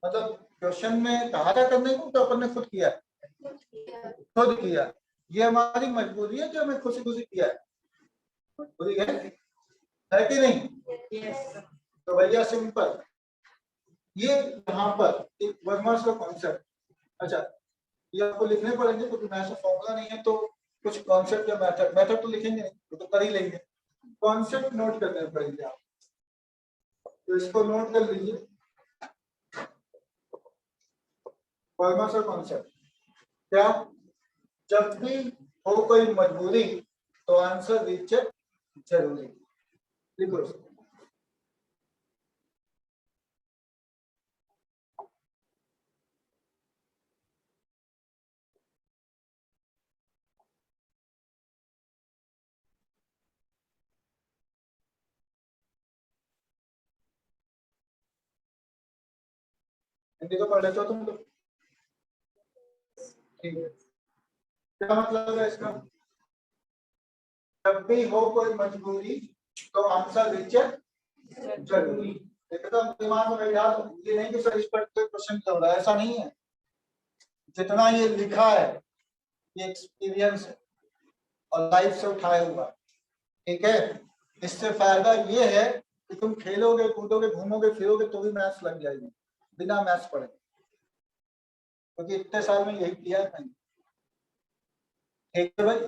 मतलब क्वेश्चन में कहा था करने को तो अपन ने खुद किया है, खुद किया, ये हमारी मजबूरी है कि हमें खुशी खुशी किया है, मजबूरी है कि नहीं। तो भैया सिंपल, ये यहाँ पर एक वर्मास का कॉन्सेप्ट, अच्छा ये आपको लिखने पड़ेंगे क्योंकि मैथ्स में फॉर्मूला नहीं है, तो कुछ कॉन्सेप्ट या मेथड, मेथड तो लिखेंगे नहीं, वो तो कर ही लेंगे, कॉन्सेप्ट नोट करने पड़ेंगे आप, तो इसको नोट कर लीजिए, वर्मास का कॉन्सेप्ट क्या, जब भी हो कोई मजबूरी तो आंसर रिचेक जरूरी, लिखो इसको। हिंदी तो पढ़ लेते हो तुम लोग, ठीक है, क्या मतलब है इसका, जब भी हो कोई मजबूरी तो आंसर रिचेक जरूरी, एकदम दिमाग में बैठा दो, ये नहीं कि सर इस पर कोई क्वेश्चन चल रहा है, ऐसा नहीं है, जितना ये लिखा है ये एक्सपीरियंस है और लाइफ से उठाया हुआ, ठीक है, इससे फायदा ये है कि तुम खेलोगे कूदोगे घूमोगे फिरोगे तो भी मैथ्स लग जाएगी बिना मैथ्स पढ़े, क्योंकि इतने साल में यही किया है मैंने, ठीक है भाई।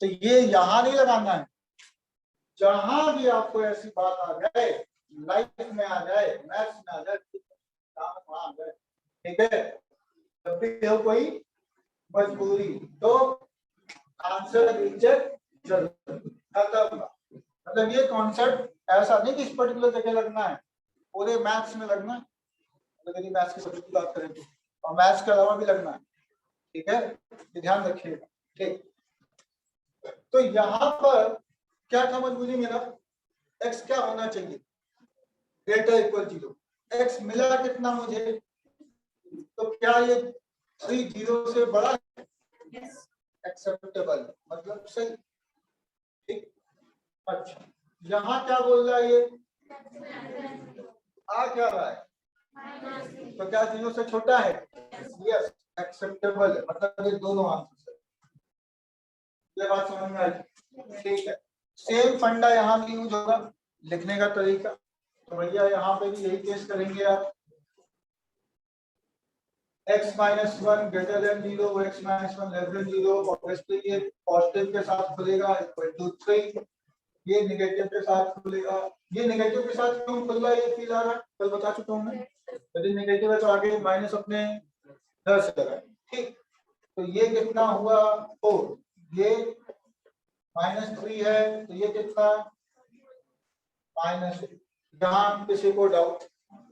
तो ये यहाँ नहीं लगाना है, जहां भी आपको ऐसी बात आ जाए, लाइफ में आ जाए, मैथ्स में आ जाए, आ जाए, ठीक है, जब भी हो कोई मजबूरी तो आंसर रिजेक्ट जरूर, खत्म। मतलब ये कॉन्सेप्ट ऐसा नहीं कि इस पर्टिकुलर जगह लगना है, पूरे मैथ्स में लगना है, मतलब यदि मैथ्स के सब्जेक्ट की बात करें तो, और मैथ्स के अलावा भी लगना है, ठीक है, ये ध्यान रखिएगा। ठीक, तो यहाँ पर क्या था मजबूरी मेरा, एक्स क्या होना चाहिए, ग्रेटर इक्वल 0, एक्स मिला कितना मुझे, तो क्या ये 3 0 से बड़ा है, एक्सेप्टेबल, मतलब सही, ठीक। अच्छा यहाँ क्या बोल रहा है ये, आ क्या रहा है, तो क्या 0 से छोटा है, यस एक्सेप्टेबल है, मतलब ये दोनों आंसर है, ये बात समझ में आई, ठीक है। सेम फंडा यहाँ भी यूज होगा, लिखने का तरीका, तो भैया यहाँ पे भी यही केस करेंगे आप, x minus 1 greater than 0, x minus 1 less than 0, obviously ये पॉजिटिव के साथ खुलेगा इक्वल टू 3, ये नेगेटिव के साथ खुलेगा, ये नेगेटिव के साथ क्यों खुल रहा है ये फील आ रहा है, कल बता चुका हूं मैं, यदि नेगेटिव है तो आगे माइनस अपने घर से लगाए, ठीक, तो ये कितना हुआ 4, ये -3 है तो ये कितना -, जहां किसी को डाउट,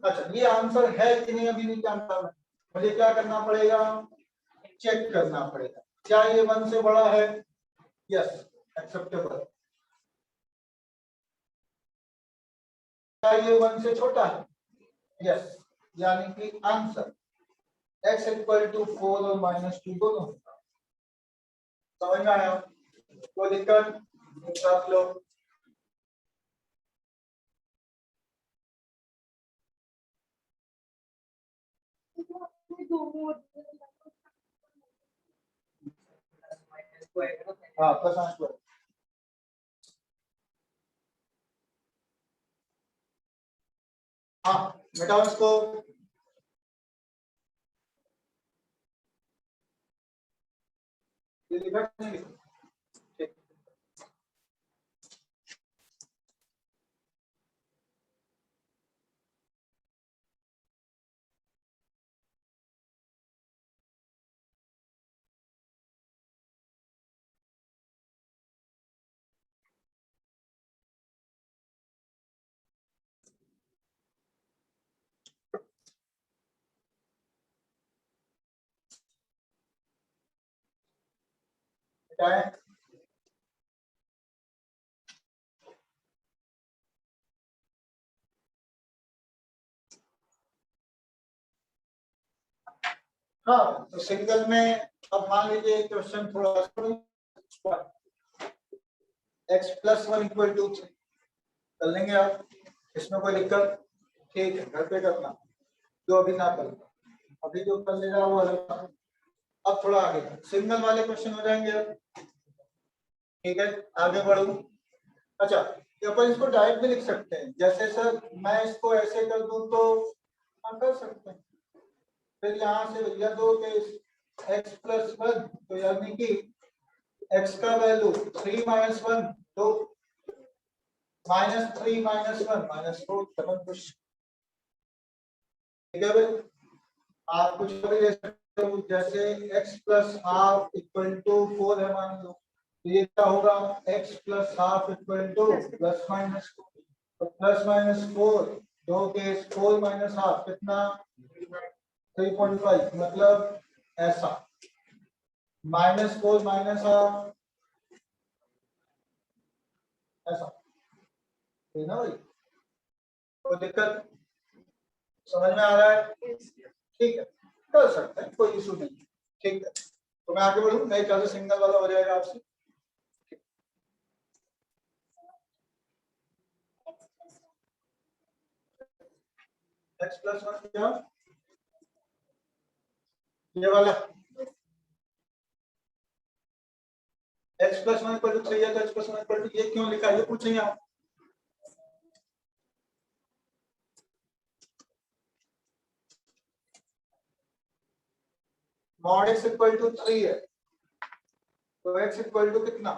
अच्छा ये आंसर है कि नहीं अभी नहीं जानता मैं, मुझे क्या करना पड़ेगा, चेक करना पड़ेगा, क्या ये 1 से बड़ा है, यस एक्सेप्टेबल, क्या ये 1 से छोटा है, यस, यानी कि आंसर x इक्वल टू 4 और -2 दोनों, समझ में आया, कोई दिक्कत आप लोग, हाँ प्लस आंसर, हाँ बेटा इसको ये लिखा नहीं लिखा? बताएं। हाँ, तो सिंगल में अब मान लीजिए क्वेश्चन थोड़ा x प्लस 1 इक्वल टू 3 कर लेंगे आप, इसमें कोई दिक्कत? ठीक है, घर पे करना जो अभी ना कर, अभी जो कर ले रहा वो अलग बात। अब थोड़ा आगे सिंगल वाले क्वेश्चन हो जाएंगे अब, ठीक है, आगे बढ़ू। अच्छा, ये अपन इसको डायरेक्ट भी लिख सकते हैं, जैसे सर मैं इसको ऐसे कर दूं तो हम कर सकते हैं। फिर यहाँ से भैया दो x प्लस 1, तो यानी कि x का वैल्यू 3 माइनस 1 तो -3 माइनस 1 -4 खत्म कुछ, ठीक है भाई। आप कुछ भी ले सकते हो, जैसे x plus half equal to 4 है मान लो, तो ये क्या होगा x plus half equal to plus minus 4, तो प्लस माइनस 4 दो केस 4 माइनस हाफ कितना 3.5, मतलब ऐसा -4 माइनस हाफ ऐसा, ठीक है ना भाई? कोई दिक्कत समझ में आ रहा है? ठीक है, कर सकते हैं, कोई इशू नहीं, ठीक है। तो मैं आगे बढ़ूँ, मेरे ख्याल से सिंगल वाला हो जाएगा आपसे। x प्लस 1 क्या ये वाला x प्लस 1 इक्वल टू 3 है, तो x प्लस 1 इक्वल टू ये क्यों लिखा है ये पूछेंगे आप। मॉड x इक्वल टू 3 है, तो x इक्वल टू कितना,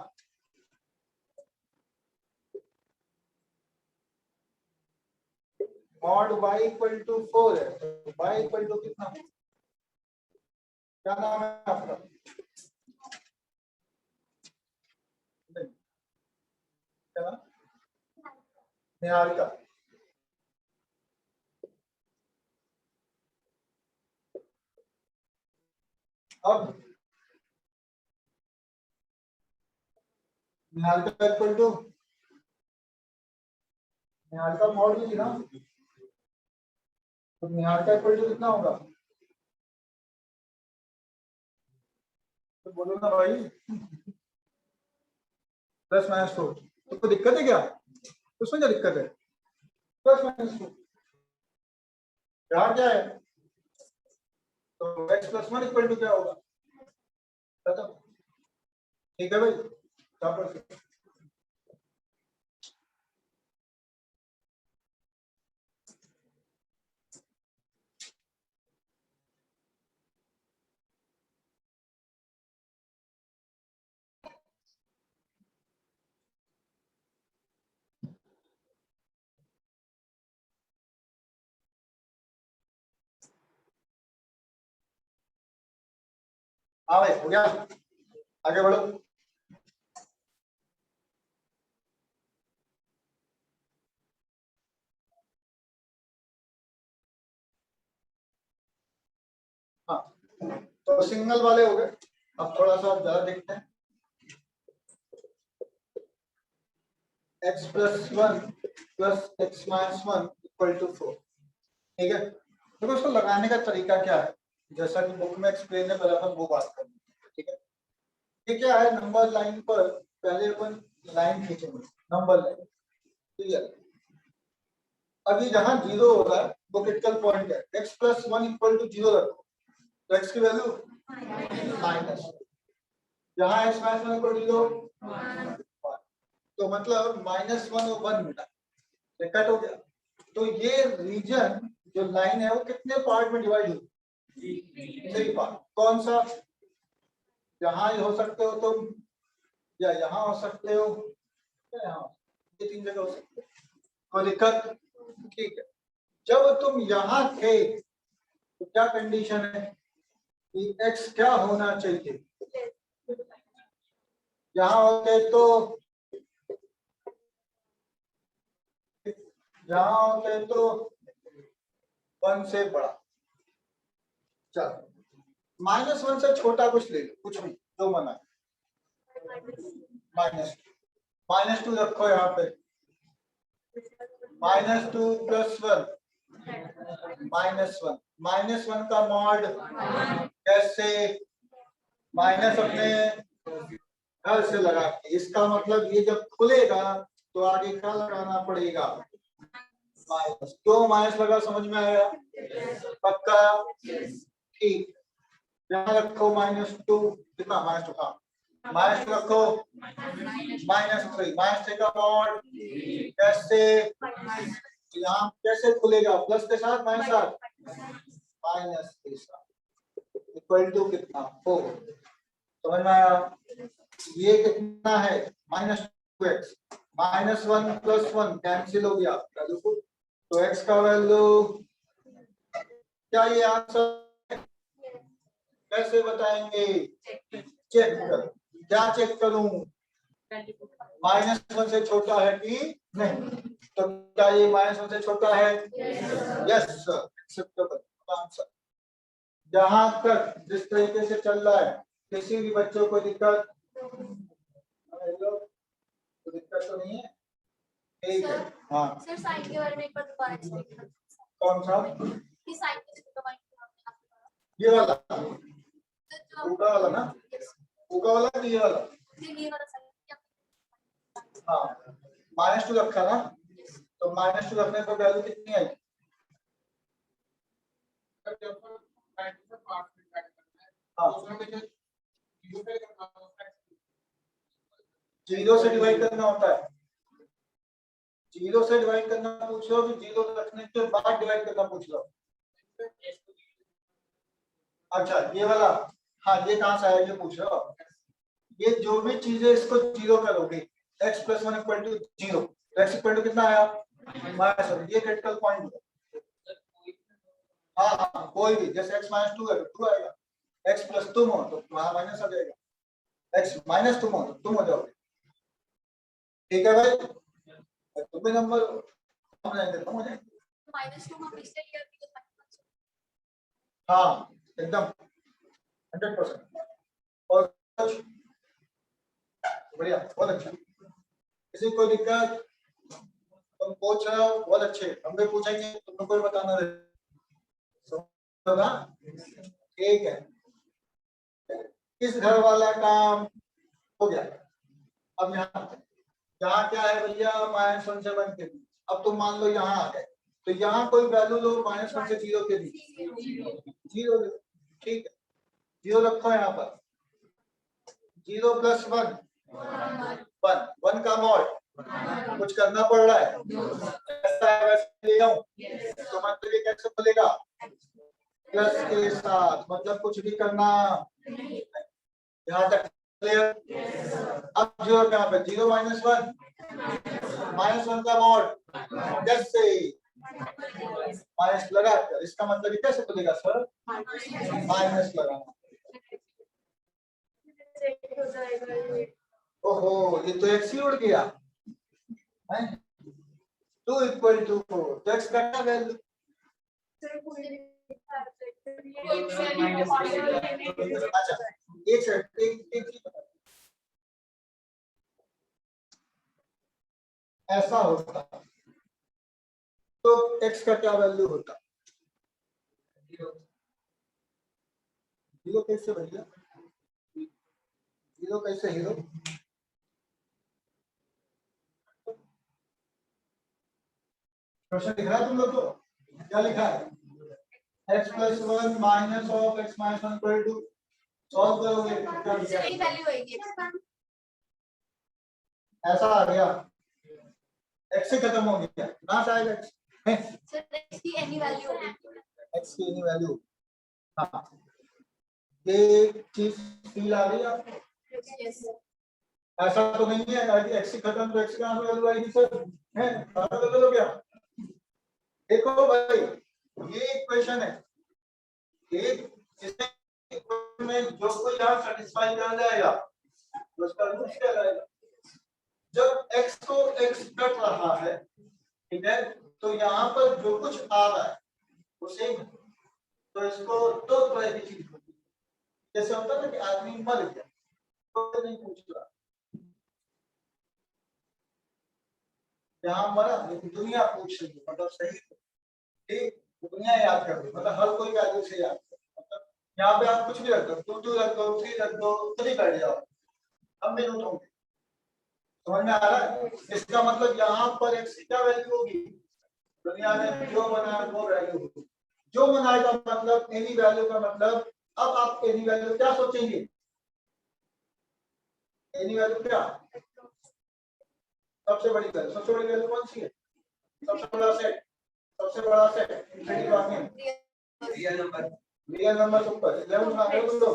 मॉड y इक्वल टू 4 है, तो y इक्वल टू कितना, क्या नाम है आपका? नहीं, क्या नाम? निहारिका। अब Niharika equal to Niharika mod भी थी ना, तो निहारिका इक्वल टू कितना होगा, तो बोलो ना भाई। प्लस माइनस 4, तो कोई दिक्कत है क्या, उसमें क्या दिक्कत है, प्लस माइनस 4 यहाँ क्या है, तो x प्लस 1 इक्वल टू क्या होगा, खत्म, ठीक है भाई। यहाँ पर हाँ भाई हो गया, आगे बढ़ो। हाँ, तो सिंगल वाले हो गए, अब थोड़ा सा ज्यादा देखते हैं। x plus 1 plus x minus 1 equal to 4, ठीक है। देखो इसको लगाने का तरीका क्या है, जैसा कि बुक में एक्सप्लेन है, पहले अपन वो बात करेंगे, ठीक है। ये क्या है, नंबर लाइन पर पहले अपन लाइन खींचेंगे, नंबर लाइन, क्लियर। अभी जहां जीरो होगा वो क्रिटिकल पॉइंट है, x प्लस 1 इक्वल टू 0 रखो, तो x की वैल्यू माइनस, जहां x माइनस 1 इक्वल टू 0, तो मतलब -1 और 1 मिला, ये कट हो गया। तो ये रीजन जो लाइन है वो कितने पार्ट में डिवाइड हुई, 3 पार्ट। कौन सा, यहाँ हो सकते हो तुम, या यहाँ हो सकते हो, या यहाँ, ये 3 जगह हो सकते हो, कोई दिक्कत, ठीक है। जब तुम यहाँ थे तो क्या कंडीशन है कि x क्या होना चाहिए, यहाँ होते तो यहाँ होते तो 1 से बड़ा, चलो -1 से छोटा कुछ ले लो, कुछ भी जो मना है, -2 रखो यहाँ पे, -2 + 1 -1, -1 का मॉड कैसे, माइनस अपने घर से लगा के, इसका मतलब ये जब खुलेगा तो आगे क्या लगाना पड़ेगा, माइनस। क्यों माइनस लगा, समझ में आया, पक्का, ठीक। यहाँ रखो -2, कितना -2, हाँ -2 रखो, -3, -3 का मॉड कैसे, यहाँ कैसे खुलेगा, प्लस के साथ माइनस साथ, माइनस के साथ, इक्वल टू कितना 4, समझ में आया। ये कितना है -2x, -1 + 1 कैंसिल हो गया, तो x का वैल्यू क्या, ये आंसर कैसे बताएंगे, चेक कर, क्या चेक करूं, -1 से छोटा है कि नहीं, तो क्या ये -1 से छोटा है, यस सर, एक्सेप्टेबल आंसर। जहां तक जिस तरीके से चल रहा है किसी भी बच्चों को दिक्कत, तो दिक्कत तो नहीं है, ठीक है। हाँ सर साइन के बारे में एक बार दोबारा एक्सप्लेन करें। कौन सा, कि साइन के डोमेन के बारे में आपने ये वाला बताया। ऊपर वाला ना, ऊपर वाला कि ये वाला, ये वाला साइन क्या, हाँ -2 रखा ना, तो -2 रखने पर वैल्यू कितनी आई, हाँ 0 से डिवाइड करना होता है, 0 से डिवाइड करना पूछ लो कि 0 रखने के बाद डिवाइड करना पूछ लो। अच्छा ये वाला, हाँ ये कहाँ से आया ये पूछ रहे हो, ये जो भी चीजें इसको 0 करोगे, x + 1 = 0, तो x = कितना आया, -1, ये क्रिटिकल पॉइंट है। हाँ हाँ कोई भी, जैसे x -2 है तो 2 आएगा, x + तुम हो तो वहां माइनस आ जाएगा, x - तुम हो तो तुम हो जाओगे, ठीक है भाई, तुम भी नंबर हम रहेंगे तुम हो जाएंगे, -2 हम पिछले ईयर की जो हाँ एकदम 100%। और कुछ बढ़िया, बहुत अच्छा, किसी को दिक्कत, तुम पूछ रहे हो बहुत अच्छे, हम भी पूछेंगे, तुमको कोई बताना होगा, ठीक है। इस घर वाला काम हो गया, अब यहाँ क्या है भैया, -1 से 1 के बीच, अब तुम मान लो यहाँ आ गए, तो यहाँ कोई वैल्यू लो -1 से 0 के बीच, 0, ठीक है, 0 रखो यहाँ पर, 0 + 1 1 का मॉड, कुछ करना पड़ रहा है, ऐसा है वैसे ले जाऊं, तो मतलब ये कैसे खुलेगा, प्लस के साथ, मतलब कुछ भी करना, यहाँ तक क्लियर। अब 0 यहाँ पे 0 - 1 -1 का मॉड जैसे माइनस लगा कर, इसका मतलब ये कैसे खुलेगा सर, माइनस लगाना, हो जाएगा ये, ओहो ये तो x ही उड़ गया है, 2 = 4, तो x का क्या वैल्यू, अच्छा एक सेकंड, एक चीज बता, ऐसा होता तो x का क्या वैल्यू होता, 0 कैसे भैया, 0 कैसे, हीरो क्वेश्चन लिख रहा है तुम लोग को, क्या लिखा है, x + 1 - (x - 1 = 2), सॉल्व करोगे क्या लिखा है? सही वैल्यू होगी, ऐसा आ गया, x से खत्म हो गया, कहां से आएगा x, सर x की एनी वैल्यू होगी, x की एनी वैल्यू, हाँ ये चीज फील आ रही है आपको, यस ऐसा तो नहीं है कि x से खत्म तो x कहां से वैल्यू आएगी सर, है पता कर लो क्या, देखो भाई ये इक्वेशन है, एक इसमें में जो कोई यहाँ सेटिस्फाई कर जाएगा उसका रूट क्या रहेगा, जब x को x कट रहा है, ठीक है, तो यहाँ पर जो कुछ आ रहा है वो सेम है, तो इसको दो तरह की चीज होती है, जैसे होता है ना कि आदमी मर गया तो नहीं पूछ रहा यहाँ पर दुनिया पूछ रही है, मतलब सही ठीक, दुनिया याद कर दो, मतलब हर कोई वैल्यू से याद कर, मतलब यहाँ पे आप कुछ भी रख दो, 2 रख दो, 3 रख दो, 3 बैठ जाओ, हम भी नोट होंगे। समझ में आ रहा है? इसका मतलब यहाँ पर x की क्या वैल्यू होगी, दुनिया ने जो बनाया वो वैल्यू होगी। जो बनाए का मतलब एनी वैल्यू का मतलब, अब आप एनी वैल्यू क्या सोचेंगे, एनी वैल्यू क्या, सबसे बड़ी वैल्यू, सबसे बड़ी वैल्यू कौन सी है, सबसे बड़ा सेट, सबसे बड़ा सेट इंफिनिटी बाकी रियल नंबर ऊपर 11 में आगे बोलो।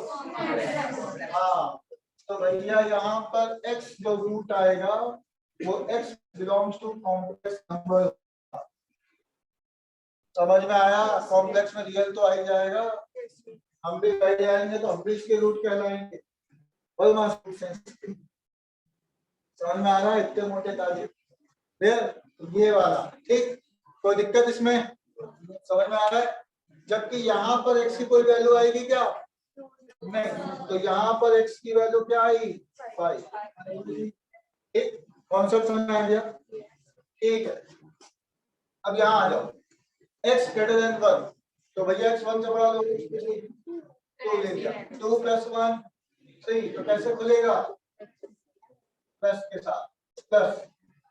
हाँ, तो भैया यहाँ पर x जो रूट आएगा वो x belongs to complex number. समझ में आया? कॉम्प्लेक्स में रियल तो आ ही जाएगा, हम भी बैठ जाएंगे तो हम भी इसके रूट कहलाएंगे। समझ में आ रहा है? इतने मोटे तारीफ, फिर ये वाला ठीक, कोई दिक्कत इसमें, समझ में आ रहा है? जबकि यहाँ पर x की कोई वैल्यू आएगी क्या, नहीं, तो यहाँ पर x की वैल्यू क्या आई, 5। ठीक, कॉन्सेप्ट समझ में आ गया? ठीक है, अब यहाँ आ जाओ, x ग्रेटर देन 1, तो भैया x 1 से बड़ा लो, 2 ले लिया, 2 + 1 3, तो कैसे खुलेगा, प्लस के साथ, प्लस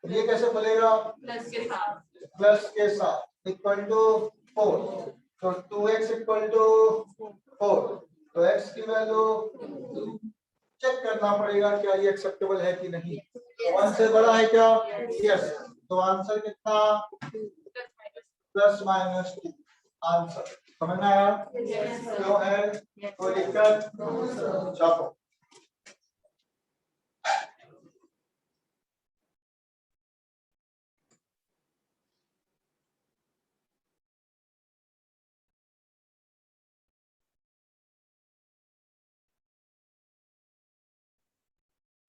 ये कैसे खुलेगा, प्लस के साथ इक्वल टू 4, तो 2x इक्वल टू 4, तो x की वैल्यू चेक करना पड़ेगा क्या ये एक्सेप्टेबल है कि नहीं, तो 1 से बड़ा है क्या, यस, तो आंसर कितना, ±2 आंसर। समझ में आया? क्यों है, कोई दिक्कत, छापो।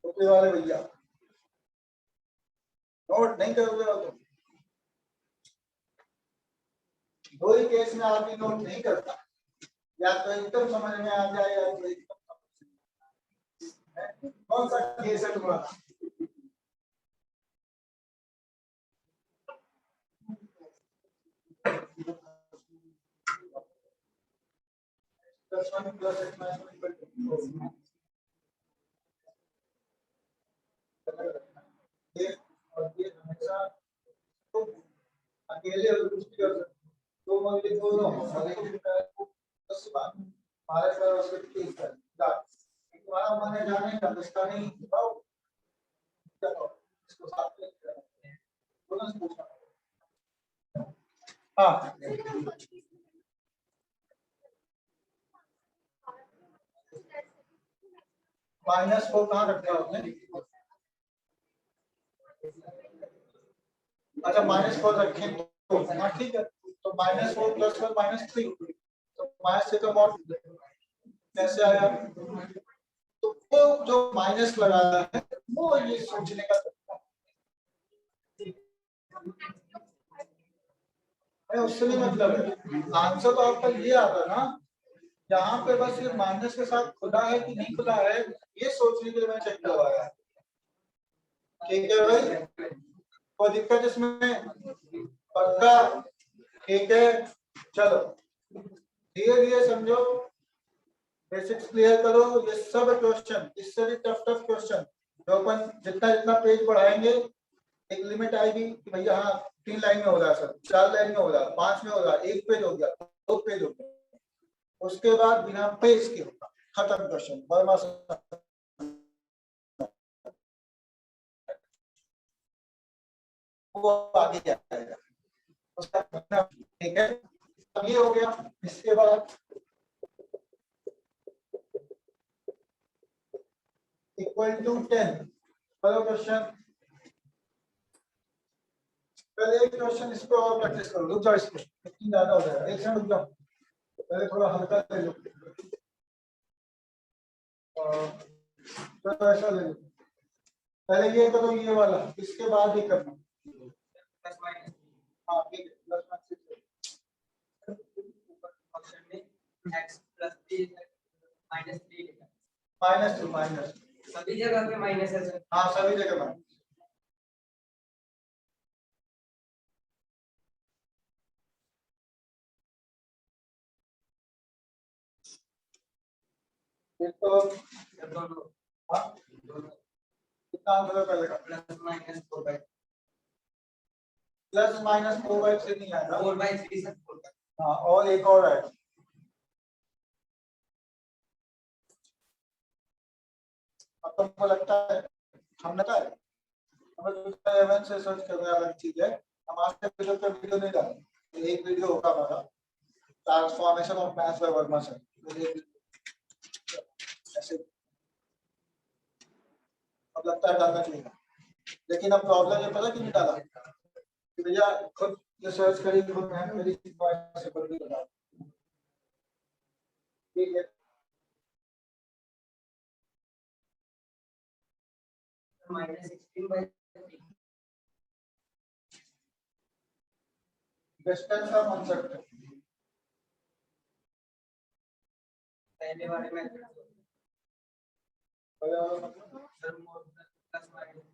टोपी वाले भैया नोट नहीं करोगे तो दो ही केस में आदमी नोट नहीं करता, या तो एकदम समझ में आ जाए या तो एकदम कौन सा केस है तुम्हारा, +1 + x -1 ये और ये हमेशा तो अकेले और कुछ भी कर सकते, तो मगर दोनों बस बात हमारे सर उसके ठीक है, तुम्हारा मन है जाने का, इसका नहीं चलो इसको साथ में दोनों से पूछना। हाँ, -4 कहाँ रखा आपने, अच्छा -4 रखें तो हाँ ठीक है, तो -4 + 1 -3, तो माइनस से कम और कैसे आया, तो वो जो माइनस लगाना है वो ये सोचने का तरीका है, उससे नहीं मतलब है, आंसर तो आपका ये आता ना, यहाँ पे बस ये माइनस के साथ खुला है कि नहीं खुला है ये सोचने के लिए मैं चेक करवाया। ठीक है भाई, कोई दिक्कत इसमें, पक्का, ठीक है, चलो धीरे धीरे समझो, बेसिक्स क्लियर करो, ये सब क्वेश्चन, इससे भी टफ क्वेश्चन जो अपन जितना जितना पेज बढ़ाएंगे एक लिमिट आएगी कि भैया हाँ 3 लाइन में हो रहा है सर, 4 लाइन में हो रहा है, 5 में हो रहा है, 1 पेज हो गया, 2 पेज हो गया, उसके बाद बिना पेज के होगा, खत्म क्वेश्चन, वर्मा वो आगे जाएगा उसका मतलब, ठीक है, अब ये हो गया, इसके बाद इक्वल टू 10, चलो क्वेश्चन, पहले एक क्वेश्चन इस पे और प्रैक्टिस करो, रुक जाओ, इसको इतनी ज्यादा हो जाएगा, एक सेकंड रुक जाओ, पहले थोड़ा हल्का ले लो, चलो ऐसा ले लो, पहले ये करो ये वाला, इसके बाद ये करना, हाँ ठीक है, ऑप्शन में x + 3 -3 माइनस सभी जगह पे माइनस है सर, हाँ सभी जगह माइनस, फिर तो दोनों हाँ कितना आंसर है पहले का प्लस माइनस 4/3 प्लस माइनस 4/3 से नहीं आएगा 4/3 से 4/3 हाँ और एक और है अब तुमको लगता है हमने कहा हमें दूसरा इवेंट से सर्च करने अलग चीज है हम आज तक वीडियो पे वीडियो नहीं डाले एक वीडियो होगा हमारा transformation of maths by Verma sir ऐसे अब लगता है डालना चाहिए लेकिन अब प्रॉब्लम ये पता क्यों नहीं डाला कि भैया खुद ये सर्च करी खुद मेहनत करी से बदली बता ठीक है -16/3 डिस्टेंस का कॉन्सेप्ट है पहले वाले में पहले वाला मतलब सर मोर प्लस माइनस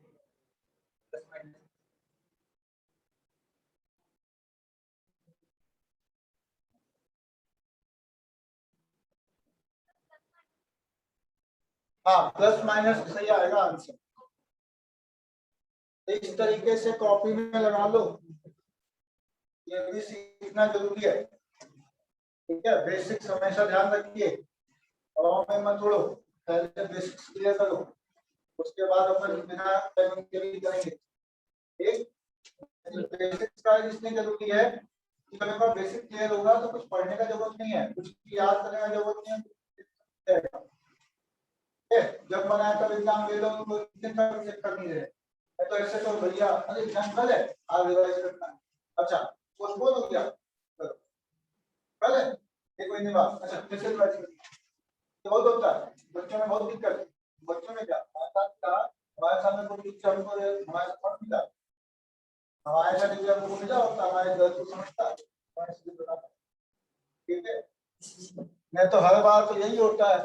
हाँ प्लस माइनस सही आएगा आंसर इस तरीके से कॉपी में लगा लो ये भी सीखना जरूरी है ठीक है बेसिक्स हमेशा ध्यान रखिए और में मत छोड़ो पहले बेसिक्स क्लियर करो उसके बाद अपन बिना टाइमिंग के भी करेंगे ठीक बेसिक्स का इसलिए जरूरी है कि अगर आपका बेसिक क्लियर होगा तो कुछ पढ़ने का जरूरत नहीं है कुछ याद करने का जरूरत नहीं है जब बनाया तब एग्जाम ले लो तो चेक कर नहीं रहे तो ऐसे तो भैया अरे जंगल है आज रिवाइज करना अच्छा पोस्टपोन हो गया कल है ये कोई नहीं बात अच्छा फिर से रिवाइज करना बहुत होता है बच्चों में बहुत दिक्कत है बच्चों में क्या हमारे सामने कोई टीचर हमको हमारे साथ मिला हमारे साथ टीचर हमको मिला और हमारे दर्द को समझता है ठीक है मैं तो हर बार तो यही होता है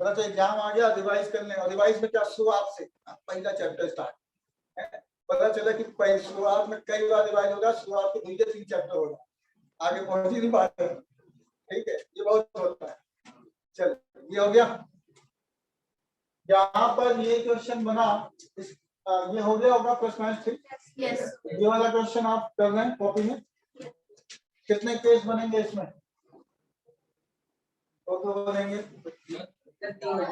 पता तो एग्जाम आ गया रिवाइज करने और रिवाइज में क्या शुरुआत से पहला चैप्टर स्टार्ट पता चला कि शुरुआत में कई बार रिवाइज होगा शुरुआत के पहले 3 चैप्टर होगा आगे पहुंच ही नहीं पाते ठीक है ये बहुत होता है चल ये हो गया यहाँ पर ये क्वेश्चन बना ये हो गया होगा प्लस माइनस 3 Yes. ये वाला क्वेश्चन आप कर रहे हैं कॉपी में कितने केस बनेंगे इसमें तो बनेंगे चार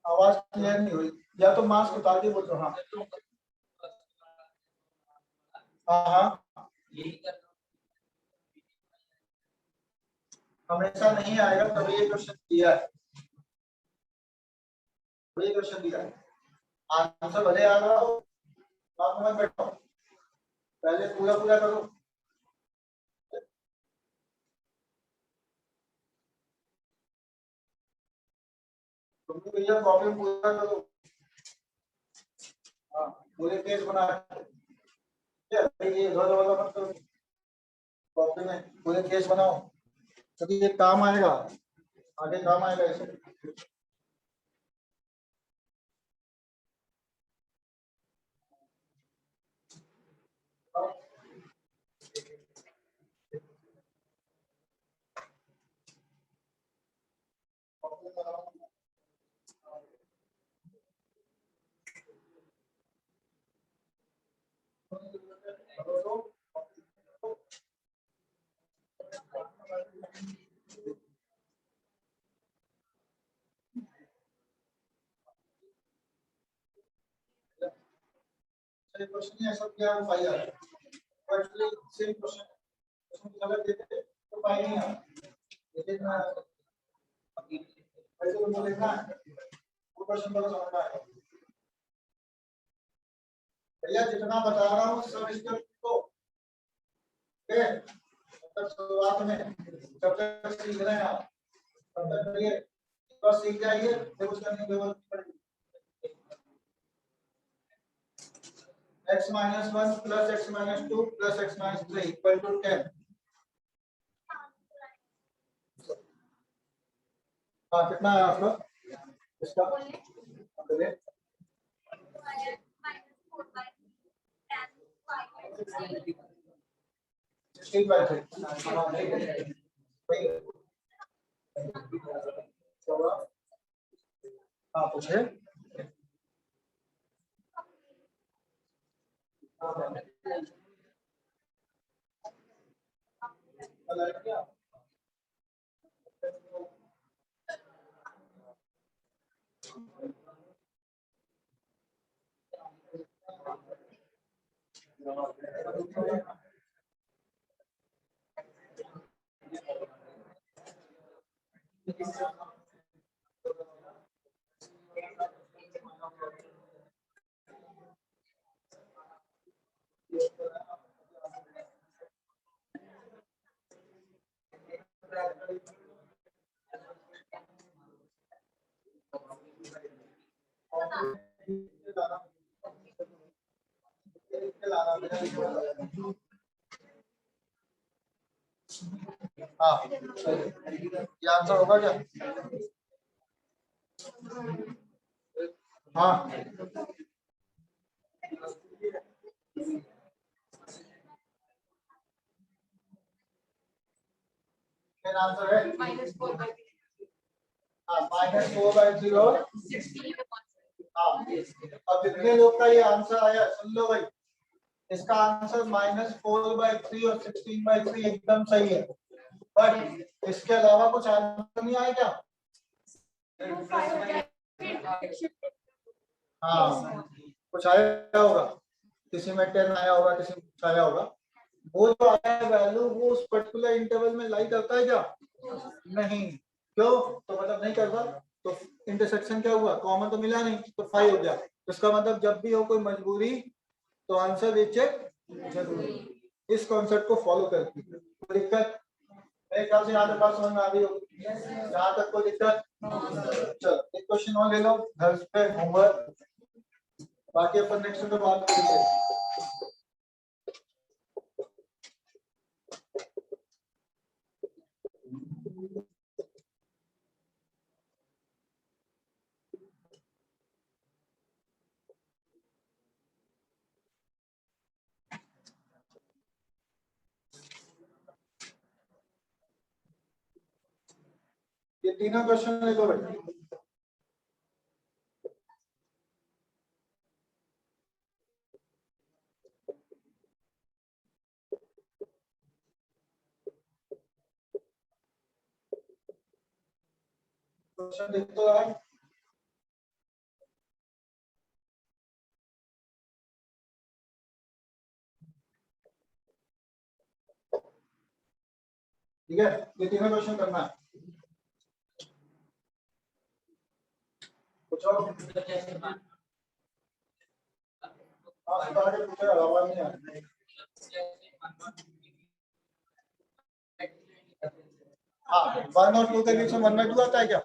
आवाज क्लियर नहीं हुई या तो मास्क उतार के बोलो हाँ हाँ हमेशा नहीं आएगा तभी ये क्वेश्चन दिया है वही क्वेश्चन दिया है आंसर भले आ रहा हो आप मत बैठो पहले पूरा पूरा करो तुम भैया प्रॉब्लम पूरा करो हाँ पूरे केस बना ये वाला मत करो प्रॉब्लम में पूरे केस बनाओ क्योंकि ये काम आएगा आगे काम आएगा ऐसे क्वेश्चन ऐसा क्या वो फाइल आ रहा है एक्चुअली सेम क्वेश्चन क्वेश्चन अगर देते तो फाइल नहीं आता लेकिन ऐसे तो लिखना है वो क्वेश्चन बड़ा समझ में आएगा भैया जितना बता रहा हूँ सब इसके तो ठीक है तब शुरुआत में जब तक सीख रहे हैं आप तब तक ये बस सीख जाइए फिर उसका नहीं जरूरत पड़ेगी x minus 1 plus x minus 2 plus x minus 3 equal to 10 हाँ कितना है आपका इसका 16 by 3 हाँ पूछे हाँ ये आंसर होगा क्या हाँ फिर आंसर है -4 by हाँ -4/3 और 16 हाँ अब जितने लोग का ये आंसर आया सुन लो भाई इसका आंसर -4/3 और 16/3 एकदम सही है बट इसके अलावा कुछ आंसर नहीं आया क्या हाँ कुछ आया होगा किसी में 10 आया होगा किसी में कुछ आया होगा वो जो आया वैल्यू वो उस पर्टिकुलर इंटरवल में लाई करता है क्या नहीं क्यों तो मतलब नहीं करता तो इंटरसेक्शन क्या हुआ कॉमन तो मिला नहीं तो 5 हो गया तो इसका मतलब जब भी हो कोई मजबूरी तो आंसर रीचेक जरूरी इस कॉन्सेप्ट को फॉलो करती है कोई दिक्कत मेरे ख्याल से यहाँ तक बात समझ में आ रही होगी यहाँ तक कोई दिक्कत चलो एक क्वेश्चन और ले लो घर पे होमवर्क बाकी अपन नेक्स्ट में बात करेंगे ये तीनों क्वेश्चन ले लो बेटा क्वेश्चन देख तो यार ठीक है ये तीनों क्वेश्चन करना है पूछो हाँ आगे पूछो आवाज नहीं आ रही हाँ 1 और 2 के बीच में 1/2 आता है क्या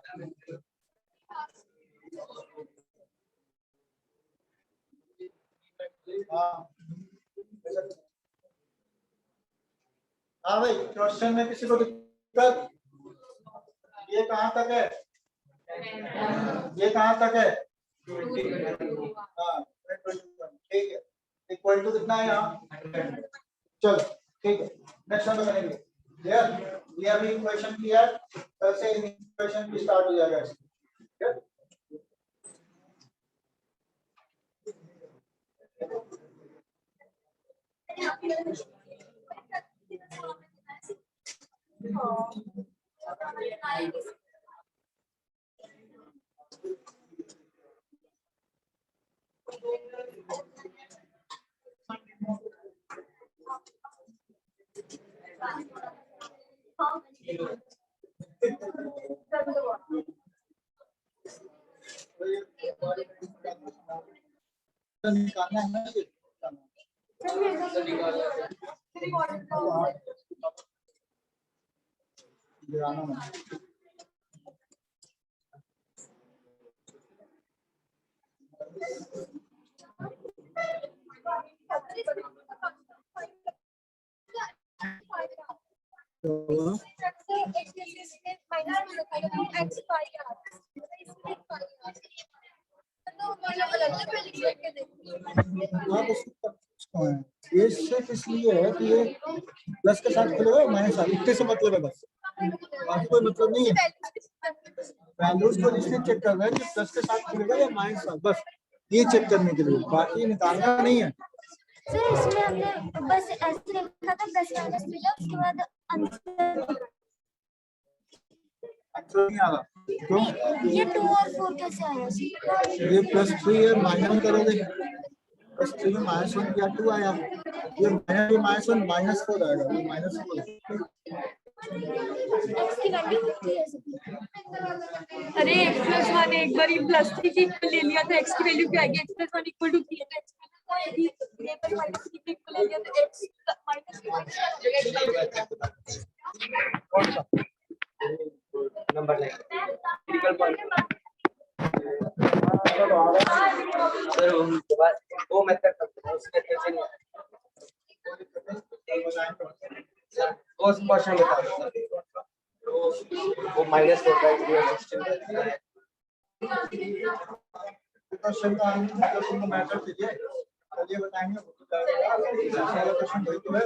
हाँ हाँ भाई क्वेश्चन में किसी को दिक्कत ये कहाँ तक है ये कहाँ तक है हाँ ठीक है इक्वल टू कितना है यहाँ चलो ठीक है नेक्स्ट वन करेंगे क्लियर ये अभी इक्वेशन क्लियर कल से इक्वेशन भी स्टार्ट हो जाएगा ठीक है निकालना है ना ये सिर्फ इसलिए है कि ये प्लस के साथ खुलेगा माइनस इतने से मतलब है बस, बाकी कोई मतलब नहीं है। वैल्यूज को इसलिए चेक कर रहे हैं कि प्लस के साथ खुलेगा या माइनस साथ, बस ये चेक करने के लिए, बाकी निकालना नहीं है। सर इसमें हमने बस ऐसे लिखा था प्लस माइनस मिला, उसके बाद आंसर आंसर नहीं आ रहा क्यों? ये 2 और 4 कैसे आया सर? ये +3 है, माइनस करोगे +3 में -1 क्या 2 आया, ये -1 -4 आएगा, ये -4 x की वैल्यू होती है सर। अरे x+1 एक बार +3 की इक्वल ले लिया था, x की वैल्यू क्या आएगी, x+1 = 3 है, x पर -3 की इक्वल ले लिया तो x कौन सा number line critical point sir वो मेथड करते हैं उस मेथड से नहीं सर वो क्वेश्चन बता दो वो -4/3 है। क्वेश्चन का आंसर तुमको मैटर कीजिए, चलिए बताएंगे सारा क्वेश्चन वही तो है।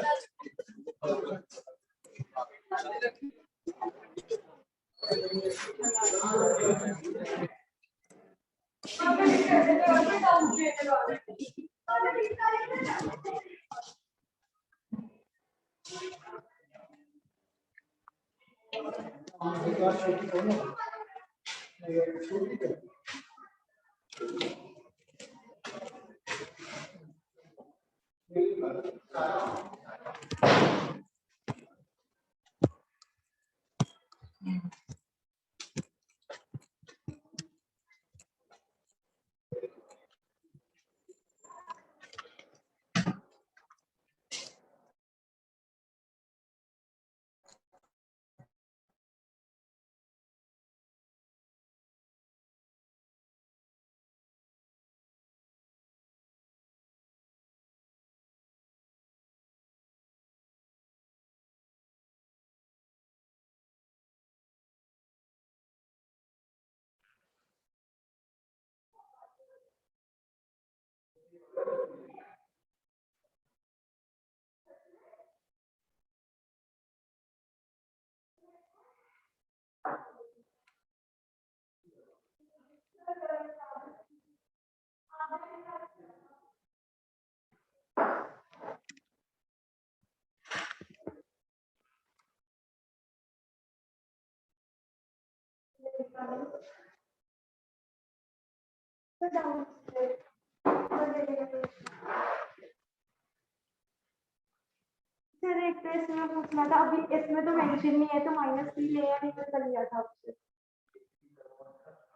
सर एक तो इसमें पूछना था, अभी इसमें तो मेंशन नहीं है तो -3 ले या नहीं कर लिया था आपसे।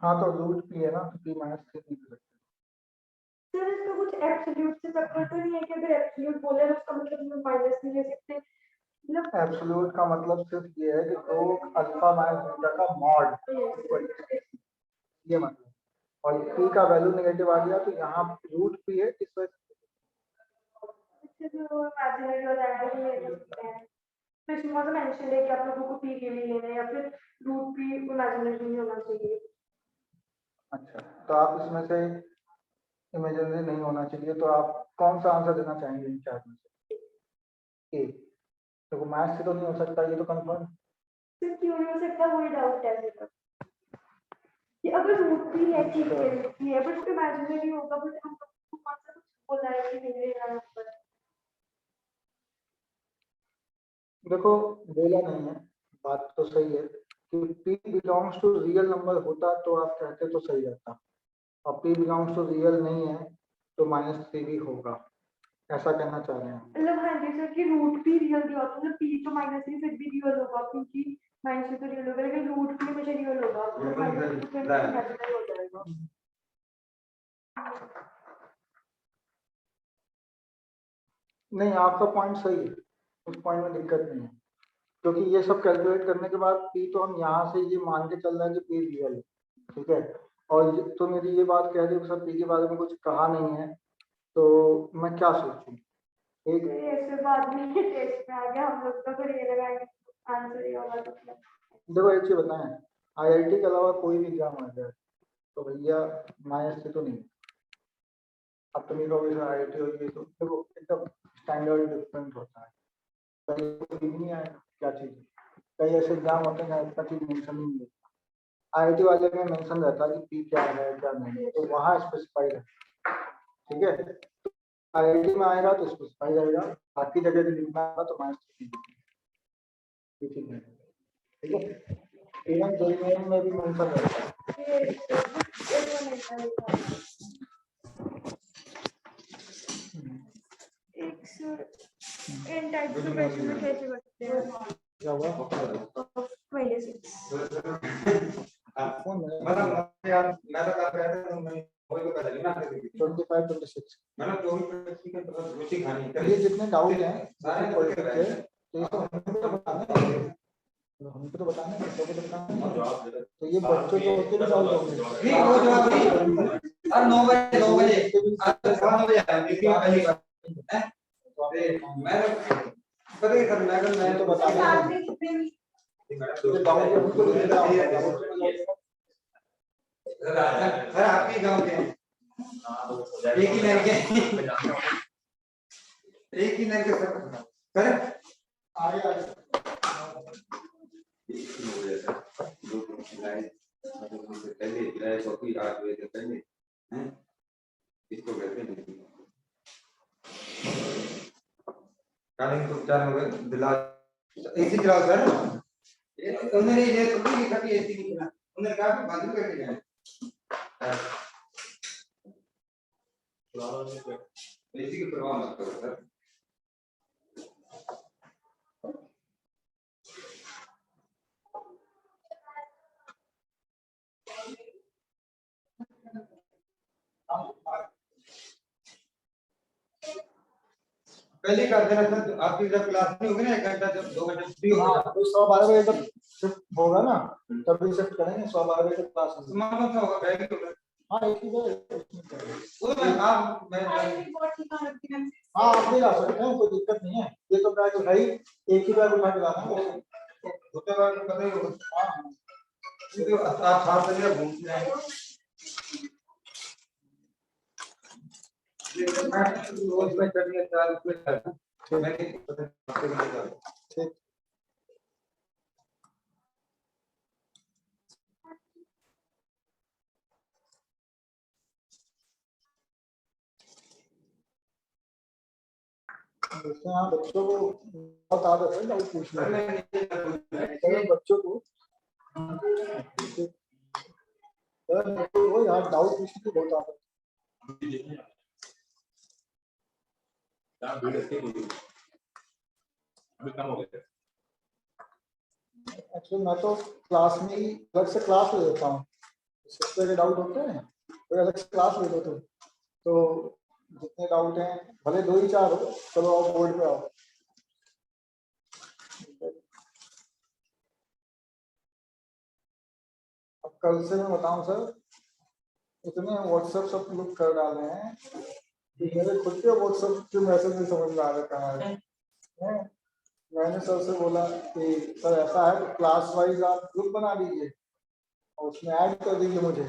हाँ तो रूट पी है ना, तो p -3 नहीं कर सकते। सर इसमें कुछ एब्सोल्यूट से चक्कर तो नहीं है कि अगर एब्सोल्यूट बोले तो उसका मतलब हम -3 ले सकते, मतलब एब्सोल्यूट का मतलब सिर्फ ये है कि दो अल्फा माइनस बीटा का मॉड, ये मतलब, और p का वैल्यू नेगेटिव आ गया तो यहाँ रूट p है, इस वजह इससे जो इमेजिनरी और रैंडम ले सकते हैं। तो इसमें तो मेंशन है कि आप लोगों को p के लिए लेना है या फिर रूट p इमेजिनरी नहीं होना चाहिए। अच्छा, तो आप इसमें से इमेजिनरी नहीं होना चाहिए, तो आप कौन सा आंसर देना चाहेंगे इन चार में से? ए, तो मैथ से तो नहीं हो सकता, ये तो कंफर्म। फिर क्यों नहीं हो सकता, वही डाउट है मेरे को कि अगर रूट p है ठीक है रूट p है बट इमेजिनरी होगा, बट हम लोगों को कौन सा कुछ बोला है कि नहीं लेना है ऊपर। देखो बोला नहीं है, बात तो सही है कि p belongs to real number होता तो आप कहते तो सही रहता, और p बिलोंग्स टू रियल नहीं है तो -3 भी होगा, ऐसा कहना चाह रहे हैं। मतलब हाँ जी सर कि रूट p रियल दिया होता मतलब p तो -3 फिर भी रियल होगा क्योंकि -3 तो रियल होगा लेकिन रूट p हमेशा रियल होगा तो -3 फिर इमेजिनरी हो जाएगा। नहीं, आपका पॉइंट सही है, उस पॉइंट में दिक्कत नहीं है, क्योंकि ये सब कैलकुलेट करने के बाद p तो हम यहाँ से ये मान के चल रहे हैं कि p रियल है, ठीक है, और तुम यदि ये बात कह रहे हो सर p के बारे में कुछ कहा नहीं है, तो मैं क्या सोचूं? एक तो ये ऐसे बाद में टेस्ट में आ गया हम लोग तो फिर ये लगाएंगे आंसर ये होगा तो देखो एक चीज बताएं, IIT के अलावा कोई भी एग्जाम आ जाए तो भैया -3 तो नहीं, अब तुम लोग IIT होगी तो देखो एकदम स्टैंडर्ड डिफरेंट होता है, कहीं तो नहीं आएगा क्या चीज़, कई ऐसे एग्जाम होते हैं इतना चीज मेंशन नहीं है, IIT वाले में मेंशन रहता है कि पी क्या है क्या नहीं, तो वहाँ स्पेसिफाइड है, ठीक है। IIT में आएगा तो स्पेसिफाई रहेगा, बाकी जगह भी लिखना होगा तो माइनस ठीक है, ठीक है। इवन जेईई में भी मेंशन रहता है। इन टाइप्स ऑफ क्वेश्चन में कैसे करते हैं? क्या हुआ 26 फोन में मतलब यार मैं तो कर रहा था मैं वही तो कर रही ना 25 26 मतलब 24 की रोटी खानी ये जितने डाउट हैं सारे कोई लोग के तो ये तो हमको तो बताना है, हमको तो बताना है, सबको तो बताना है, तो ये बच्चों को होते भी डाउट होंगे नहीं वो जवाब नहीं सर 9 बजे 9 बजे आज 9 बजे आया देखिए पहली बार है मैं पता है सर मैं तो बता रहा हूं ये डाउट है हमको लिखना होगा, सर आप ही गांव के हैं एक ही लाइन के एक ही लाइन के सर आगे पहले किराए कॉपी 8 बजे से पहले हैं इसको कहते हैं कालिंग तो 4 हो गए दिला एसी चलाओ सर ये उन्होंने ये थोड़ी लिखा कि एसी नहीं चला उन्होंने कहा कि बंद करके जाए एसी की परवाह मत करो सर पहले कर देना सर आपकी जब क्लास नहीं होगी ना 1 घंटा जब 2 घंटे फ्री हो हाँ तो 12 बजे तक शिफ्ट होगा ना, तभी शिफ्ट करेंगे 12 बजे तक क्लास होगी। समापन सा होगा बैग तो हाँ एक ही बार वो मैं आप मैं हाँ आप भी ला सकते हैं, कोई दिक्कत नहीं है, ये तो बैग है ही, एक ही बैग उठा के लाना है। होते बार पता ही होगा हाँ क्योंकि आप 7 बजे घूमते हैं रोज में करने 4 रुपए करना मैंने ठीक देखते हैं बच्चों को बहुत आदत है डाउट पूछने की, बच्चों को वो यार डाउट पूछने की बहुत आदत है। एक्चुअली मैं तो क्लास में ही अलग से क्लास ले लेता हूँ, सिस्टर के डाउट होते हैं कोई अलग से क्लास ले लेते तो जितने डाउट हैं भले 2 ही 4 हो, चलो आओ बोर्ड पे आओ। अब कल से मैं बताऊं सर, इतने व्हाट्सएप सब लोग कर डाले हैं कि मेरे खुद के व्हाट्सएप के मैसेज नहीं समझ में आ रहा कहाँ है। मैंने सर से बोला कि सर ऐसा है तो क्लास वाइज आप ग्रुप बना दीजिए और उसमें ऐड कर दीजिए मुझे,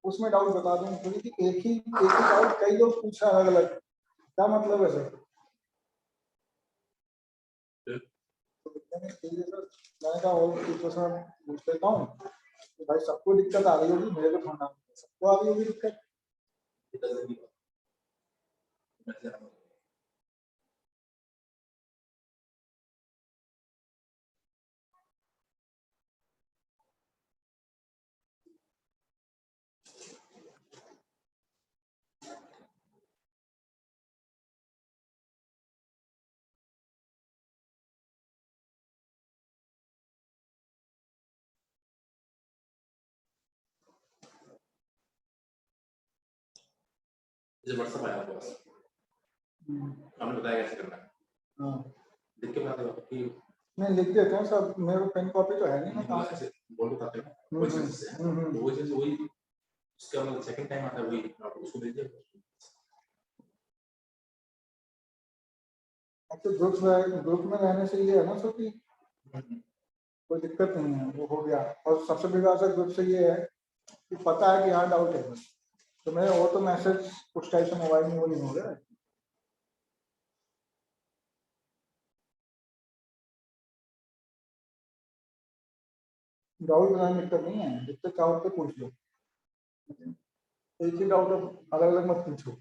उसमें डाउट बता दूं क्योंकि एक ही डाउट कई लोग पूछ रहे हैं अलग अलग, क्या मतलब है सर? मैंने कहा और टीचर्स में पूछ लेता हूँ कि भाई सबको दिक्कत आ रही होगी, मेरे को थोड़ा सबको आ रही होगी दिक्कत। व्हाट्सएप आया आपके पास, आपने बताया कैसे करना है, हाँ लिख के बता दो कि नहीं लिख देते हैं सब, मेरे को पेन कॉपी तो है नहीं, मैं कहाँ से बोल खाते हैं वो चीज से वो चीज वही उसका मतलब सेकंड टाइम आता है वही आप उसको दे दीजिए। तो ग्रुप में रहने से ये है ना सर कि कोई दिक्कत नहीं है, वो हो गया। और सबसे बड़ी बात ग्रुप से ये है कि पता है कि यहाँ डाउट है बस, तो मैं वो तो मैसेज कुछ टाइप से मोबाइल में वो नहीं हो गया। डाउट बनाने में दिक्कत नहीं है, दिक्कत चाहो तो पूछ लो, एक ही डाउट अलग अलग मत पूछो।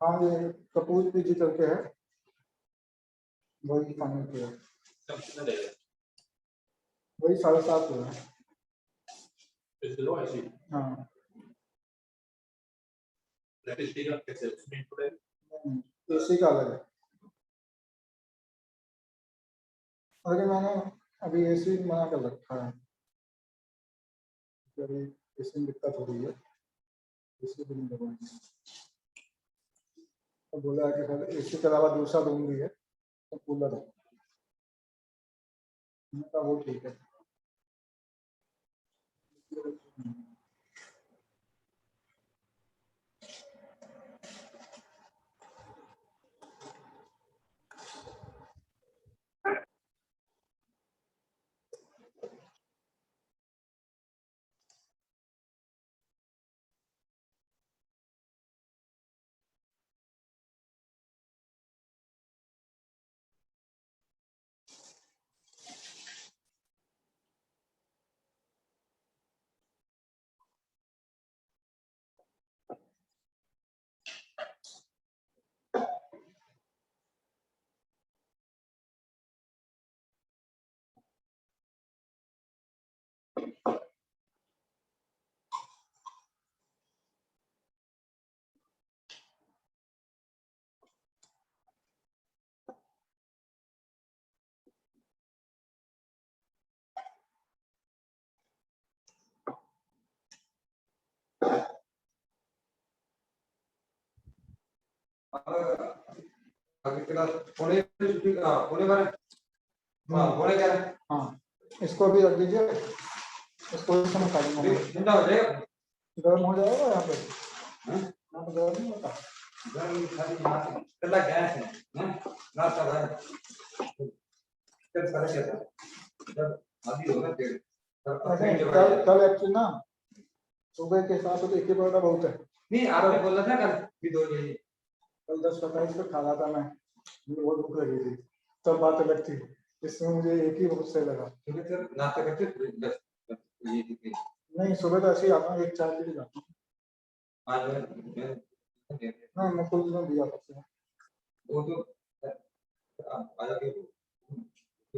हाँ, ये कपूर पीजी करके है, वही फाइनल किया, वही 7.5 हुआ है। हाँ एसी का अलग है। अरे मैंने अभी एसी मना कर रखा है, अभी एसी में दिक्कत हो रही है, एसी भी नहीं लगवाएंगे। तो बोला है कि सर एसी के अलावा दूसरा रूम भी है तो कूलर है, मैंने कहा वो ठीक है। अगली क्लास पुणे पुणे बारे पुणे क्या है? हाँ इसको भी रख दीजिए, इसको भी समय खाली ठंडा हो जाएगा, गर्म हो जाएगा यहाँ पे, यहाँ पे गर्म नहीं होता। गर्म खाली यहाँ चला गैस है ना, ना सब है फिर सारे क्या था जब अभी होगा फिर कल एक्चुअली ना सुबह के हिसाब से तो एक ही परोठा बहुत है। नहीं आरोप बोल रहा था कल भी दो ये कल 10:45 पे खा रहा था मैं, मुझे बहुत भूख लगी थी, तब बात अलग थी, इसमें मुझे एक ही बहुत सही लगा। सुबह सर नाश्ता करते बस ये नहीं सुबह तो ऐसे ही आता हूँ, एक चाय पी के जाता हूँ। आज मैं कुछ दिन दिया था वो तो आज के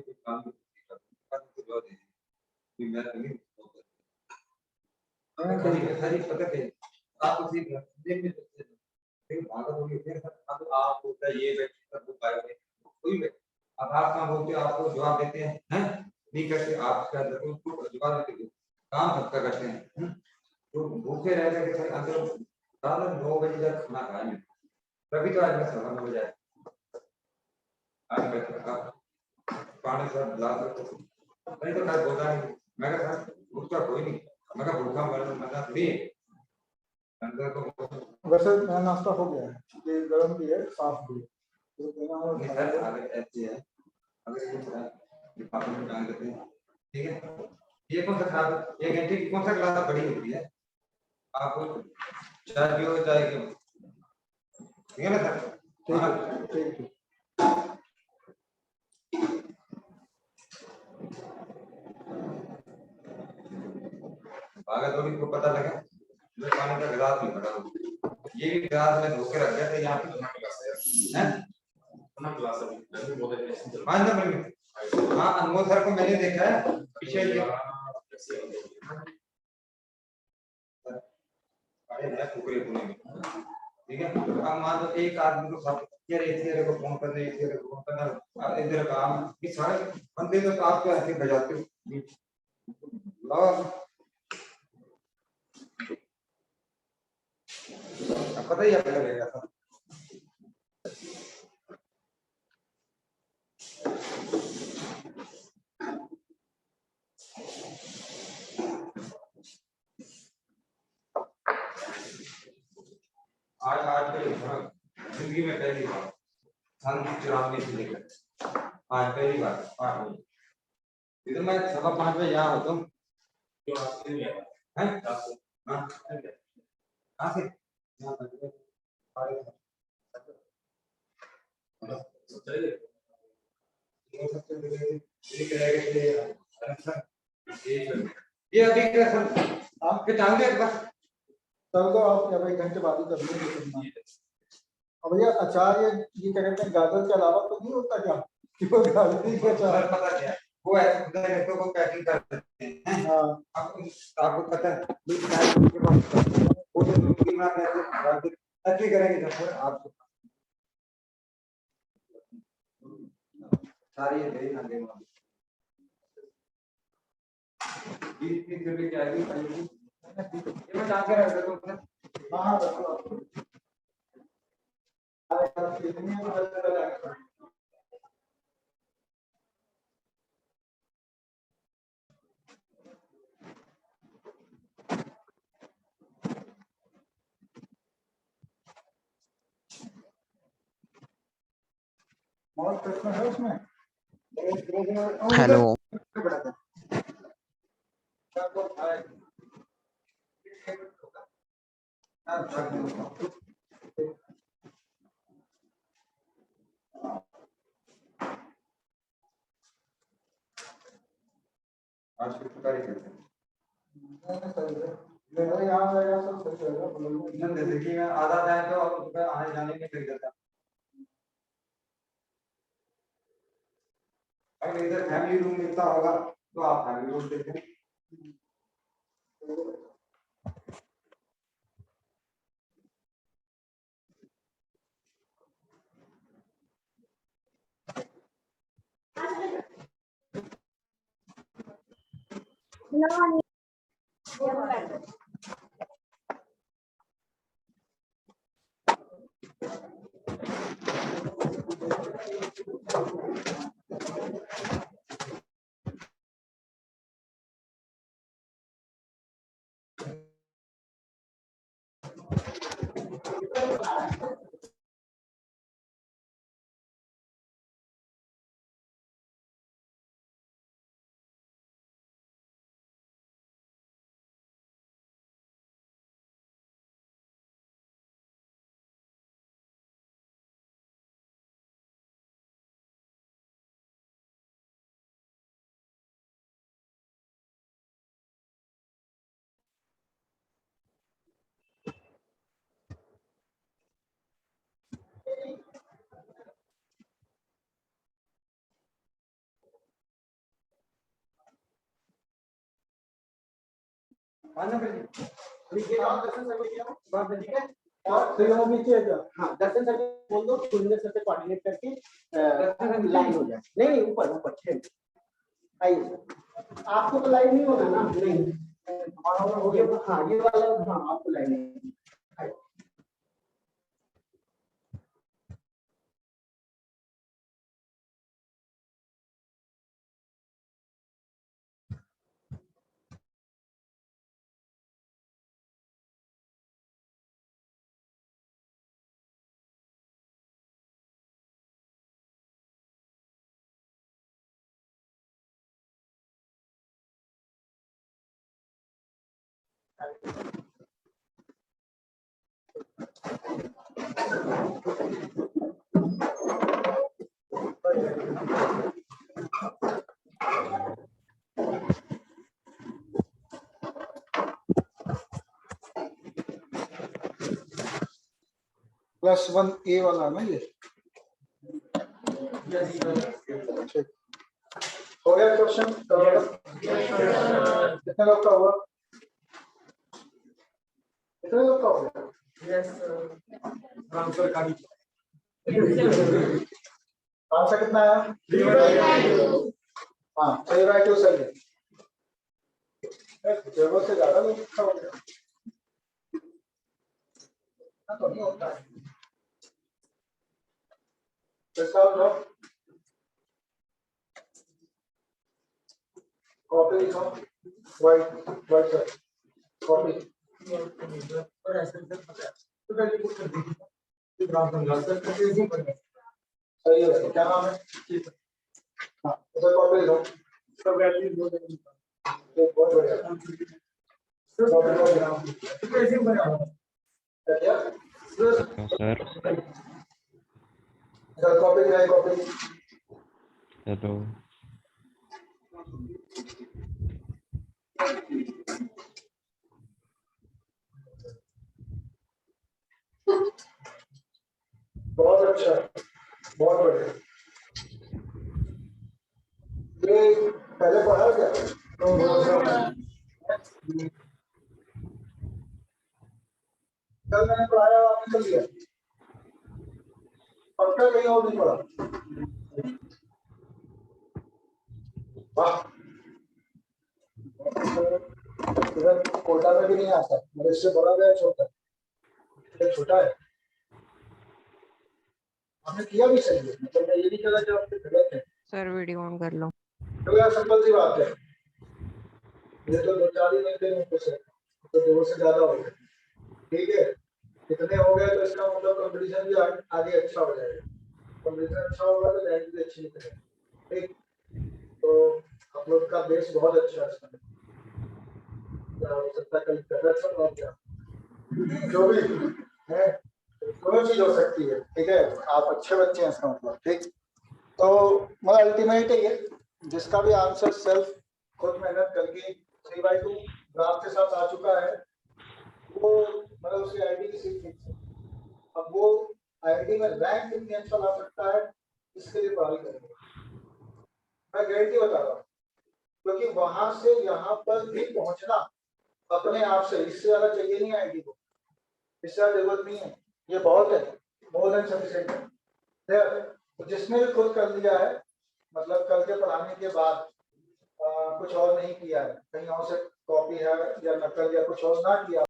काम जो दे कि मैं नहीं हरी पता है आप उसी देख लेकिन आगे बोलिए फिर अब आप होता ये व्यक्ति सब पाएंगे कोई व्यक्ति अब आप काम बोलते हो आपको जवाब देते हैं नहीं करते आप क्या करते हो उसको जवाब देते हो काम सबका करते हैं तो भूखे रह रहे के अंदर रात 9 बजे तक खाना खाएंगे तभी तो आज मैं सवा 9 बजे आज मैं पानी सब ला सकते नहीं तो मैं बोलता नहीं मैं कहा उसका कोई नहीं मैं कहा भूखा मरना थोड़ी है अंदर तो वैसे मेरा नाश्ता हो गया है, ये गरम भी है साफ भी है, तो देना और नहीं सर अगर ऐसे है अगर ये पानी में डाल देते हैं ठीक है ये कौन सा खराब 1 घंटे की कौन सा गिलास बड़ी होती है आपको चाय पियो चाय के ठीक है ना सर ठीक है। भागा थोड़ी को पता लगा मैं पानी का गिलास नहीं भरा ये भी गिलास में धो के रख दिया था यहाँ पे अपना क्लास है हैं अपना क्लास है गर्मी बहुत है ऐसे चल हाँ ना बिल्कुल हाँ अनमोल सर को मैंने देखा है पीछे ये अरे है कुकरे पुणे में ठीक है अब मान लो एक आदमी को सब यार इधर को फोन करना इधर को फोन करना इधर काम ये सारे बंदे तो आपको ऐसे बजाते हो लो पता ही आपको लगेगा सब। आज के जिंदगी में पहली बार शांति चुराने से लेकर आज पहली बार 8 बजे इधर मैं 5:15 बजे यहाँ होता हूँ। क्यों आपके नहीं आया? हैं? हाँ, हाँ कहाँ से यहाँ तक है। चलिए। ये सबसे पहले ये करेगा कि ये अभी क्या सर आपके चांगे बस तब तो आप क्या भाई घंटे बाद ही कर लेंगे। अब भैया अचार ये क्या कहते हैं, गाजर के अलावा तो नहीं होता क्या? क्यों गाजर ही के अचार? सर पता क्या वो ऐसे खुदा रेटो को पैकिंग कर देते हैं। हाँ आपको पता है दूध चाय के बाद वो जो दूध की मार ऐसे ऐसे करेंगे सर आपको सारी ये दे ना दे मार 20 रुपए की आएगी ये मैं जाके रख देता हूँ। हाँ हाँ रखो आप। अरे यार, कितनी है तो बस लगा। और प्रश्न है उसमें? हेलो। आज की तारीख है यहाँ रहेगा सब सही रहेगा, बोलो। जैसे कि मैं आधा टाइम तो सुबह आने जाने में लग जाता अगर इधर फैमिली रूम मिलता होगा तो आप फैमिली रूम देखें। तो नीचे है क्या? हाँ दर्शन सर बोल दो सुरेंद्र सर से कोऑर्डिनेट करके लाइन हो जाए। नहीं नहीं ऊपर ऊपर आइए सर। आपको तो लाइन नहीं होगा ना? नहीं हाँ ये वाला हाँ आपको लाइन नहीं। +1A वाला है ना ये? ठीक। हो गया क्वेश्चन? कितने लोग का हुआ? कितने लोग का हो गया? आंसर कितना आया? 3/2। हाँ 3/2 सही है। जरूरत से ज्यादा लोग का हो गया। ना तो नहीं होता है। इसका मतलब कॉपी लिखो, वाइट वाइट सर कॉपी और ऐसे तो पहले कुछ कर दीजिए ग्राफ समझा सकते हैं इसी पर सही है। क्या नाम है? ठीक है हाँ तो कॉपी लिखो सब वैल्यू दो देंगे तो बहुत बढ़िया तो कैसे बनाओ क्या सर कॉपी है कॉपी हेलो बहुत अच्छा बहुत बढ़िया। ये पहले पढ़ा क्या कल मैंने पढ़ाया आपने कर लिया पक्का कहीं और नहीं पढ़ा वाह इधर कोटा में भी नहीं आता मेरे इससे बड़ा गया छोटा ये छोटा है आपने किया भी सही है मतलब मैं ये नहीं कह रहा कि आपके गलत है सर वीडियो ऑन कर लो तो यार सिंपल सी बात है ये तो 2-4 ही घंटे में कुछ है तो 2 से ज्यादा हो गए ठीक है कितने हो गए तो इसका मतलब कंपटीशन भी आगे अच्छा हो जाएगा कंपटीशन अच्छा होगा तो रैंक भी अच्छी निकलेगी ठीक तो आप लोग का बेस बहुत अच्छा है इसमें क्या हो सकता है कल प्रदर्शन और क्या जो भी है दोनों चीज हो सकती है ठीक है आप अच्छे बच्चे हैं इसका मतलब ठीक तो मतलब अल्टीमेट है जिसका भी आंसर सेल्फ खुद मेहनत करके 3/2 ग्राफ के साथ आ चुका है वो मतलब उसकी आईडी की सीट फिक्स है। अब वो आईडी में रैंक कितनी अच्छा ला सकता है इसके लिए पढ़ाई करेंगे मैं गारंटी बता रहा हूँ क्योंकि वहां से यहाँ पर भी पहुंचना अपने आप से इससे ज्यादा चाहिए नहीं आईडी को इससे ज्यादा जरूरत नहीं है ये बहुत है मोर देन सफिशिएंट है तो जिसने भी खुद कर लिया है मतलब कल के पढ़ाने के बाद कुछ और नहीं किया है कहीं और से कॉपी है या नकल या कुछ और ना किया